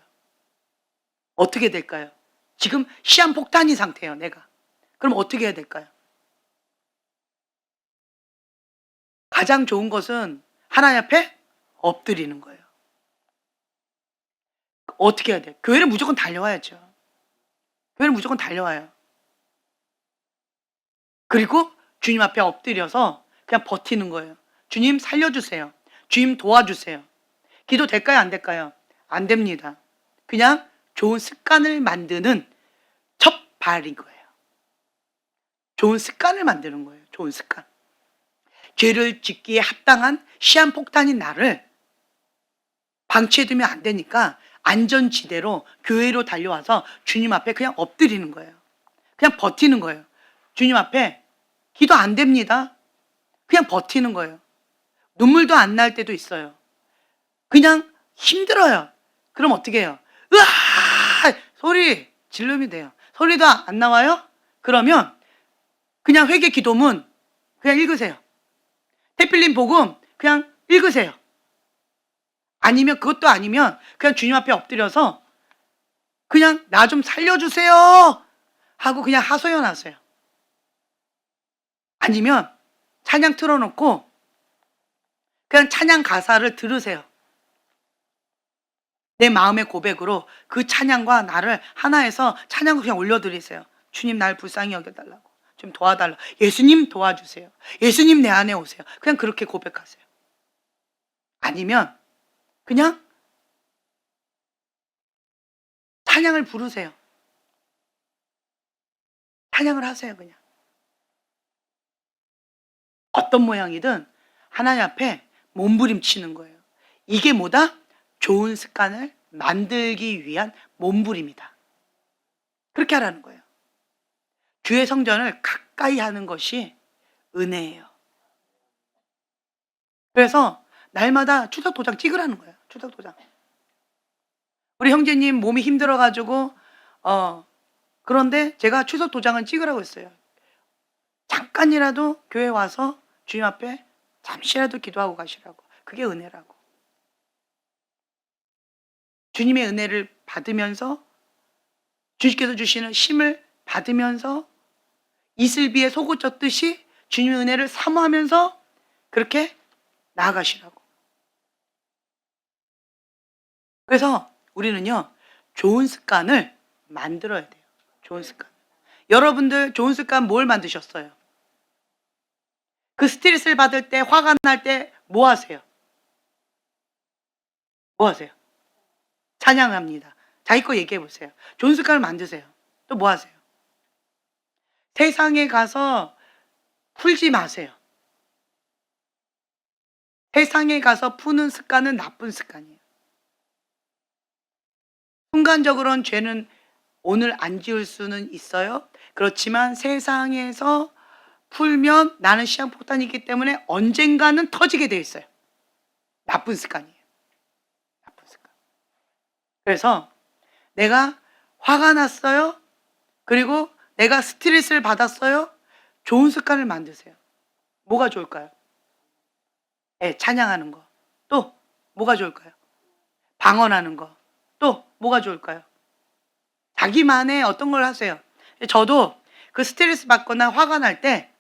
어떻게 될까요? 지금 시한폭탄인 상태예요, 내가. 그럼 어떻게 해야 될까요? 가장 좋은 것은 하나님 앞에 엎드리는 거예요. 어떻게 해야 돼요? 교회를 무조건 달려와야죠. 교회를 무조건 달려와요. 그리고 주님 앞에 엎드려서 그냥 버티는 거예요. 주님 살려주세요. 주님 도와주세요. 기도 될까요? 안 될까요? 안 됩니다. 그냥 좋은 습관을 만드는 첫 발인 거예요. 좋은 습관을 만드는 거예요. 좋은 습관. 죄를 짓기에 합당한 시한폭탄인 나를 방치해두면 안 되니까 안전지대로 교회로 달려와서 주님 앞에 그냥 엎드리는 거예요. 그냥 버티는 거예요. 주님 앞에 기도 안 됩니다. 그냥 버티는 거예요. 눈물도 안 날 때도 있어요. 그냥 힘들어요. 그럼 어떻게 해요? 으아! 소리 질르면 돼요. 소리도 안 나와요? 그러면 그냥 회개 기도문 그냥 읽으세요. 태필린 복음 그냥 읽으세요. 아니면 그것도 아니면 그냥 주님 앞에 엎드려서 그냥 나 좀 살려주세요 하고 그냥 하소연하세요. 아니면 찬양 틀어놓고 그냥 찬양 가사를 들으세요. 내 마음의 고백으로 그 찬양과 나를 하나해서 찬양을 그냥 올려드리세요. 주님 날 불쌍히 여겨달라고. 좀 도와달라. 예수님 도와주세요. 예수님 내 안에 오세요. 그냥 그렇게 고백하세요. 아니면 그냥 찬양을 부르세요. 찬양을 하세요. 그냥 어떤 모양이든 하나님 앞에 몸부림치는 거예요. 이게 뭐다? 좋은 습관을 만들기 위한 몸부림이다. 그렇게 하라는 거예요. 주의 성전을 가까이 하는 것이 은혜예요. 그래서 날마다 추석 도장 찍으라는 거예요. 추석 도장. 우리 형제님 몸이 힘들어가지고 그런데 제가 추석 도장은 찍으라고 했어요. 잠깐이라도 교회 와서 주님 앞에 잠시라도 기도하고 가시라고. 그게 은혜라고. 주님의 은혜를 받으면서 주님께서 주시는 힘을 받으면서 이슬비에 속을 젓듯이 주님의 은혜를 사모하면서 그렇게 나아가시라고. 그래서 우리는요, 좋은 습관을 만들어야 돼요. 좋은 습관. 여러분들 좋은 습관 뭘 만드셨어요? 그 스트레스를 받을 때, 화가 날 때 뭐 하세요? 뭐 하세요? 찬양합니다. 자기 거 얘기해 보세요. 좋은 습관을 만드세요. 또 뭐 하세요? 세상에 가서 풀지 마세요. 세상에 가서 푸는 습관은 나쁜 습관이에요. 순간적으로는 죄는 오늘 안 지을 수는 있어요. 그렇지만 세상에서 풀면 나는 시한폭탄이기 때문에 언젠가는 터지게 돼 있어요. 나쁜 습관이에요. 나쁜 습관. 그래서 내가 화가 났어요. 그리고 내가 스트레스를 받았어요. 좋은 습관을 만드세요. 뭐가 좋을까요? 네, 찬양하는 거. 또 뭐가 좋을까요? 방언하는 거. 또 뭐가 좋을까요? 자기만의 어떤 걸 하세요. 저도 그 스트레스 받거나 화가 날 때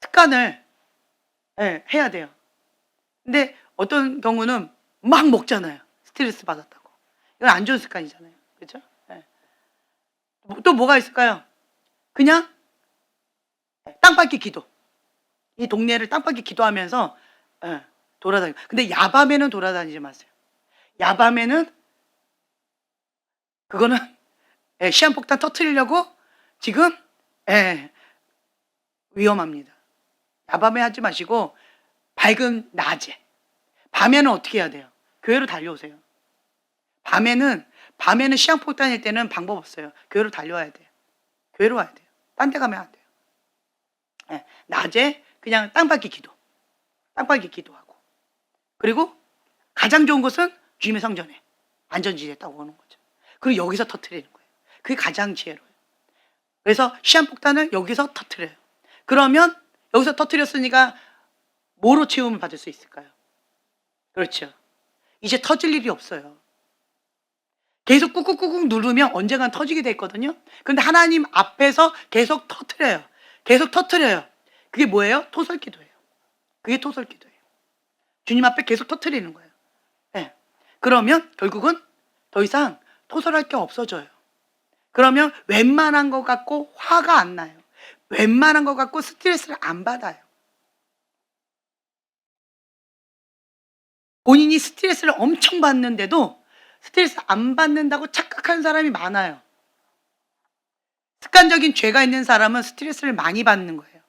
습관을 해야 돼요. 근데 어떤 경우는 막 먹잖아요. 스트레스 받았다고. 이건 안 좋은 습관이잖아요. 그렇죠? 또 뭐가 있을까요? 그냥 땅밟기 기도. 이 동네를 땅밟기 기도하면서 돌아다니고. 근데 야밤에는 돌아다니지 마세요. 야밤에는 그거는 시한폭탄 터뜨리려고 지금 위험합니다. 야밤에 하지 마시고 밝은 낮에. 밤에는 어떻게 해야 돼요? 교회로 달려오세요. 밤에는 시한폭탄일 때는 방법 없어요. 교회로 달려와야 돼요. 교회로 와야 돼요. 딴 데 가면 안 돼요. 예, 낮에 그냥 땅밟기 기도, 땅밟기 기도하고, 그리고 가장 좋은 것은 주님의 성전에 안전지대에 딱 오는 거죠. 그리고 여기서 터트리는 거예요. 그게 가장 지혜로워요. 그래서 시한폭탄을 여기서 터트려요. 그러면 여기서 터트렸으니까 뭐로 채움을 받을 수 있을까요? 그렇죠. 이제 터질 일이 없어요. 계속 꾹꾹꾹꾹 누르면 언젠간 터지게 돼 있거든요. 그런데 하나님 앞에서 계속 터트려요. 계속 터트려요. 그게 뭐예요? 토설기도예요. 그게 토설기도예요. 주님 앞에 계속 터트리는 거예요. 네. 그러면 결국은 더 이상 토설할 게 없어져요. 그러면 웬만한 것 갖고 화가 안 나요. 웬만한 것 갖고 스트레스를 안 받아요. 본인이 스트레스를 엄청 받는데도 스트레스 안 받는다고 착각하는 사람이 많아요. 습관적인 죄가 있는 사람은 스트레스를 많이 받는 거예요.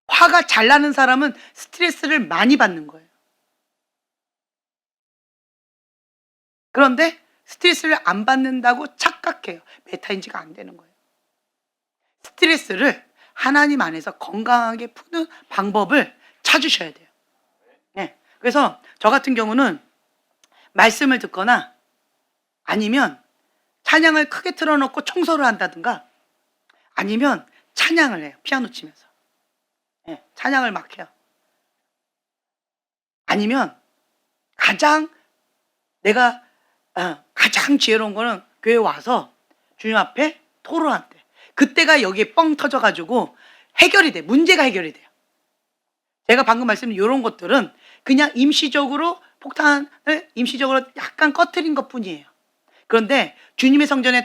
화가 잘 나는 사람은 스트레스를 많이 받는 거예요. 그런데 스트레스를 안 받는다고 착각해요. 메타인지가 안 되는 거예요. 스트레스를 하나님 안에서 건강하게 푸는 방법을 찾으셔야 돼요. 네. 그래서 저 같은 경우는 말씀을 듣거나 아니면 찬양을 크게 틀어놓고 청소를 한다든가 아니면 찬양을 해요. 피아노 치면서. 네, 찬양을 막 해요. 아니면 내가 가장 지혜로운 거는 교회 와서 주님 앞에 토론할 때 그때가 여기에 뻥 터져가지고 해결이 돼. 문제가 해결이 돼요. 제가 방금 말씀드린 이런 것들은 그냥 임시적으로 폭탄을 임시적으로 약간 꺼트린 것 뿐이에요. 그런데 주님의 성전에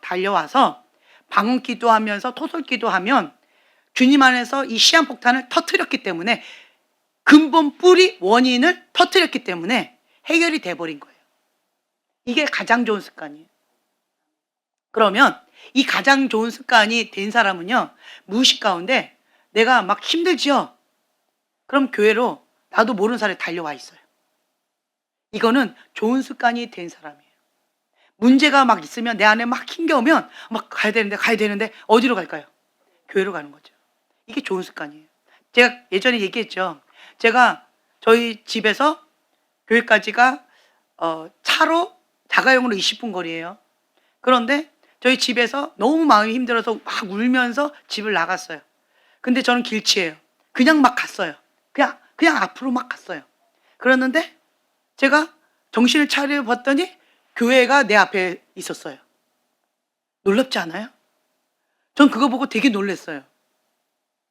달려와서 방언 기도하면서 토설 기도하면 주님 안에서 이 시한폭탄을 터뜨렸기 때문에 근본 뿌리 원인을 터뜨렸기 때문에 해결이 돼버린 거예요. 이게 가장 좋은 습관이에요. 그러면 이 가장 좋은 습관이 된 사람은요, 무의식 가운데 내가 막 힘들지요? 그럼 교회로 나도 모르는 사람이 달려와 있어요. 이거는 좋은 습관이 된 사람이에요. 문제가 막 있으면 내 안에 막 힘겨우면 막 가야 되는데 어디로 갈까요? 교회로 가는 거죠. 이게 좋은 습관이에요. 제가 예전에 얘기했죠. 제가 저희 집에서 교회까지가 차로 자가용으로 20분 거리예요. 그런데 저희 집에서 너무 마음이 힘들어서 막 울면서 집을 나갔어요. 근데 저는 길치예요. 그냥 막 갔어요. 그냥 앞으로 막 갔어요. 그랬는데 제가 정신을 차려 봤더니 교회가 내 앞에 있었어요. 놀랍지 않아요? 전 그거 보고 되게 놀랐어요.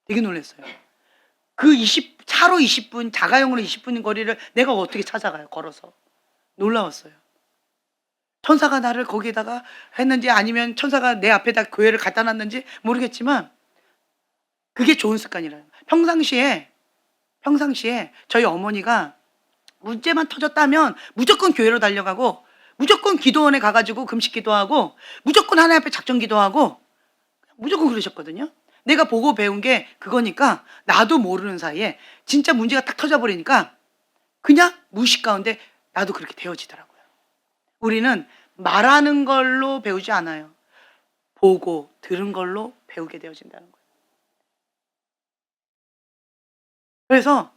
되게 놀랐어요. 차로 20분, 자가용으로 20분 거리를 내가 어떻게 찾아가요? 걸어서. 놀라웠어요. 천사가 나를 거기에다가 했는지 아니면 천사가 내 앞에다 교회를 갖다 놨는지 모르겠지만 그게 좋은 습관이라요. 평상시에 저희 어머니가 문제만 터졌다면 무조건 교회로 달려가고 무조건 기도원에 가가지고 금식 기도하고 무조건 하나님 앞에 작정 기도하고 무조건 그러셨거든요. 내가 보고 배운 게 그거니까 나도 모르는 사이에 진짜 문제가 딱 터져버리니까 그냥 무의식 가운데 나도 그렇게 되어지더라고요. 우리는 말하는 걸로 배우지 않아요. 보고 들은 걸로 배우게 되어진다는 거예요. 그래서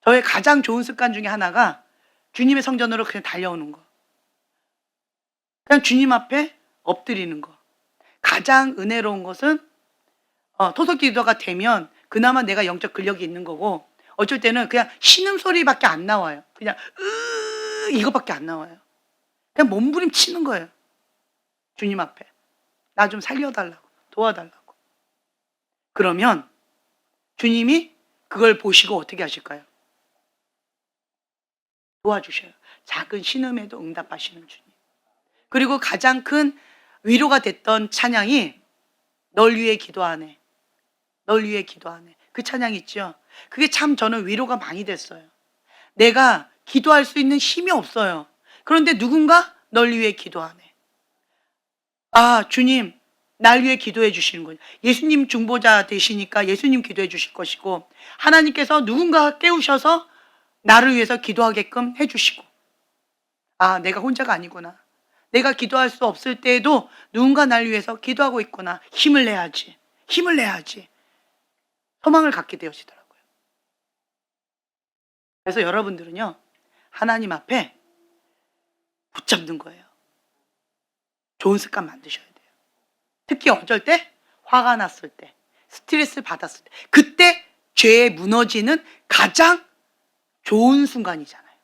저의 가장 좋은 습관 중에 하나가 주님의 성전으로 그냥 달려오는 거. 그냥 주님 앞에 엎드리는 거. 가장 은혜로운 것은 토속기도가 되면 그나마 내가 영적 근력이 있는 거고 어쩔 때는 그냥 신음소리밖에 안 나와요. 그냥 이거밖에 안 나와요. 그냥 몸부림치는 거예요. 주님 앞에. 나 좀 살려달라고. 도와달라고. 그러면 주님이 그걸 보시고 어떻게 하실까요? 도와주셔요. 작은 신음에도 응답하시는 주님. 그리고 가장 큰 위로가 됐던 찬양이 널 위해 기도하네. 널 위해 기도하네. 그 찬양 있죠? 그게 참 저는 위로가 많이 됐어요. 내가 기도할 수 있는 힘이 없어요. 그런데 누군가 널 위해 기도하네. 아, 주님, 날 위해 기도해 주시는군요. 예수님 중보자 되시니까 예수님 기도해 주실 것이고 하나님께서 누군가 깨우셔서 나를 위해서 기도하게끔 해주시고 아, 내가 혼자가 아니구나. 내가 기도할 수 없을 때에도 누군가 날 위해서 기도하고 있구나. 힘을 내야지. 힘을 내야지. 소망을 갖게 되어지더라고요. 그래서 여러분들은요, 하나님 앞에 붙잡는 거예요. 좋은 습관 만드셔야 돼요. 특히 어쩔 때? 화가 났을 때, 스트레스 받았을 때, 그때 죄에 무너지는 가장 좋은 순간이잖아요.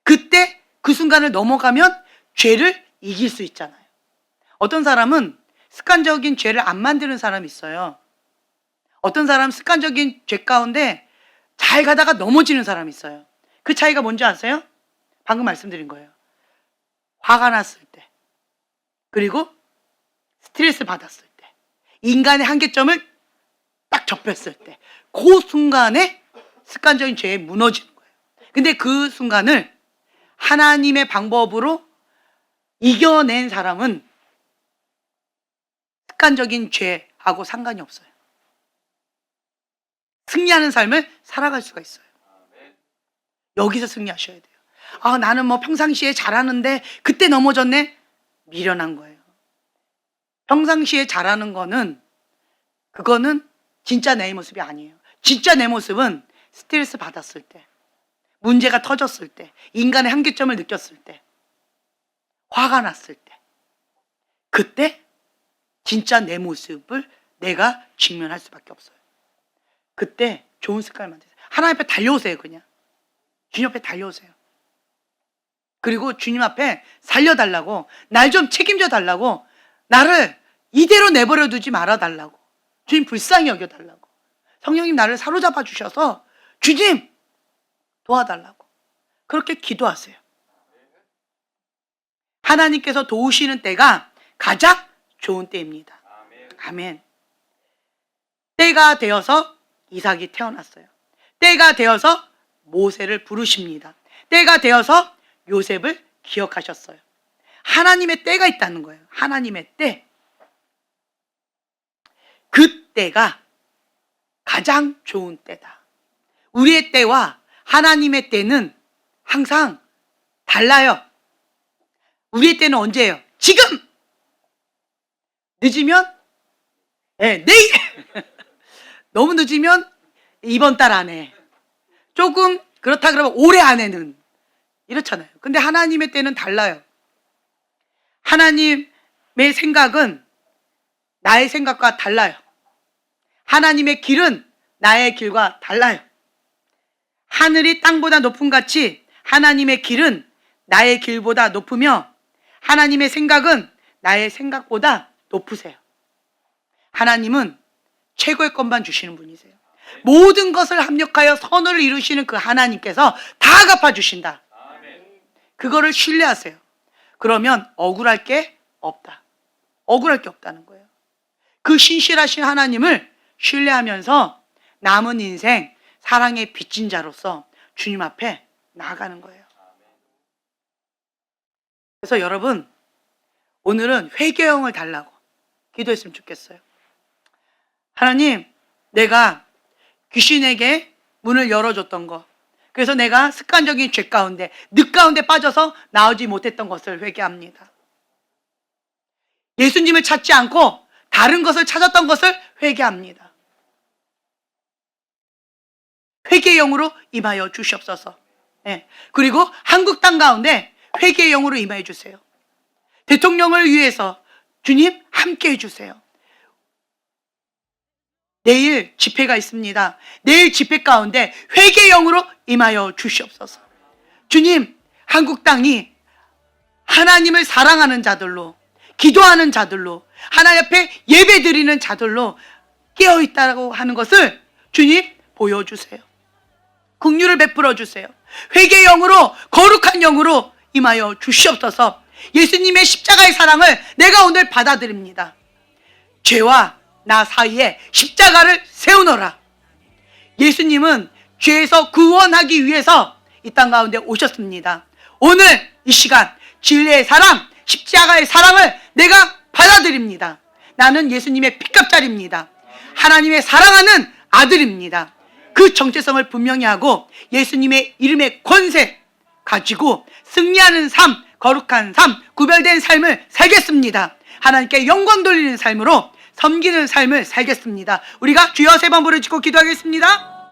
그때 그 순간을 넘어가면 죄를 이길 수 있잖아요. 어떤 사람은 습관적인 죄를 안 만드는 사람이 있어요. 어떤 사람은 습관적인 죄 가운데 잘 가다가 넘어지는 사람이 있어요. 그 차이가 뭔지 아세요? 방금 말씀드린 거예요. 화가 났을 때, 그리고 스트레스 받았을 때, 인간의 한계점을 딱 접했을 때, 그 순간에 습관적인 죄에 무너지는 거예요. 근데 그 순간을 하나님의 방법으로 이겨낸 사람은 습관적인 죄하고 상관이 없어요. 승리하는 삶을 살아갈 수가 있어요. 여기서 승리하셔야 돼요. 아, 나는 뭐 평상시에 잘하는데 그때 넘어졌네? 미련한 거예요. 평상시에 잘하는 거는, 그거는 진짜 내 모습이 아니에요. 진짜 내 모습은 스트레스 받았을 때, 문제가 터졌을 때, 인간의 한계점을 느꼈을 때, 화가 났을 때, 그때 진짜 내 모습을 내가 직면할 수밖에 없어요. 그때 좋은 습관을 만드세요. 하나님 앞에 달려오세요. 그냥 주님 앞에 달려오세요. 그리고 주님 앞에 살려달라고, 날 좀 책임져 달라고, 나를 이대로 내버려 두지 말아 달라고, 주님 불쌍히 여겨달라고, 성령님 나를 사로잡아 주셔서 주님 도와달라고, 그렇게 기도하세요. 하나님께서 도우시는 때가 가장 좋은 때입니다. 아멘. 때가 되어서 이삭이 태어났어요. 때가 되어서 모세를 부르십니다. 때가 되어서 요셉을 기억하셨어요. 하나님의 때가 있다는 거예요. 하나님의 때. 그 때가 가장 좋은 때다. 우리의 때와 하나님의 때는 항상 달라요. 우리의 때는 언제예요? 지금! 늦으면 내일! 너무 늦으면 이번 달 안에, 조금 그렇다 그러면 올해 안에는, 이렇잖아요. 근데 하나님의 때는 달라요. 하나님의 생각은 나의 생각과 달라요. 하나님의 길은 나의 길과 달라요. 하늘이 땅보다 높음 같이 하나님의 길은 나의 길보다 높으며, 하나님의 생각은 나의 생각보다 높으세요. 하나님은 최고의 것만 주시는 분이세요. 모든 것을 합력하여 선을 이루시는 그 하나님께서 다 갚아주신다. 그거를 신뢰하세요. 그러면 억울할 게 없다. 억울할 게 없다는 거예요. 그 신실하신 하나님을 신뢰하면서 남은 인생 사랑의 빚진 자로서 주님 앞에 나아가는 거예요. 그래서 여러분, 오늘은 회개형을 달라고 기도했으면 좋겠어요. 하나님, 내가 귀신에게 문을 열어줬던 거, 그래서 내가 습관적인 죄 가운데, 늪 가운데 빠져서 나오지 못했던 것을 회개합니다. 예수님을 찾지 않고 다른 것을 찾았던 것을 회개합니다. 회개의 영으로 임하여 주시옵소서. 네. 그리고 한국 땅 가운데 회개의 영으로 임하여 주세요. 대통령을 위해서 주님 함께 해주세요. 내일 집회가 있습니다. 내일 집회 가운데 회개의 영으로 임하여 주시옵소서. 주님, 한국 땅이 하나님을 사랑하는 자들로, 기도하는 자들로, 하나님 앞에 예배드리는 자들로 깨어있다고 하는 것을 주님 보여주세요. 긍휼을 베풀어 주세요. 회개의 영으로, 거룩한 영으로 임하여 주시옵소서. 예수님의 십자가의 사랑을 내가 오늘 받아들입니다. 죄와 나 사이에 십자가를 세우노라. 예수님은 죄에서 구원하기 위해서 이 땅 가운데 오셨습니다. 오늘 이 시간 진리의 사랑, 십자가의 사랑을 내가 받아들입니다. 나는 예수님의 핏값자리입니다. 하나님의 사랑하는 아들입니다. 그 정체성을 분명히 하고 예수님의 이름의 권세 가지고 승리하는 삶, 거룩한 삶, 구별된 삶을 살겠습니다. 하나님께 영광 돌리는 삶으로 섬기는 삶을 살겠습니다. 우리가 주여 세 번 부르짖고 기도하겠습니다.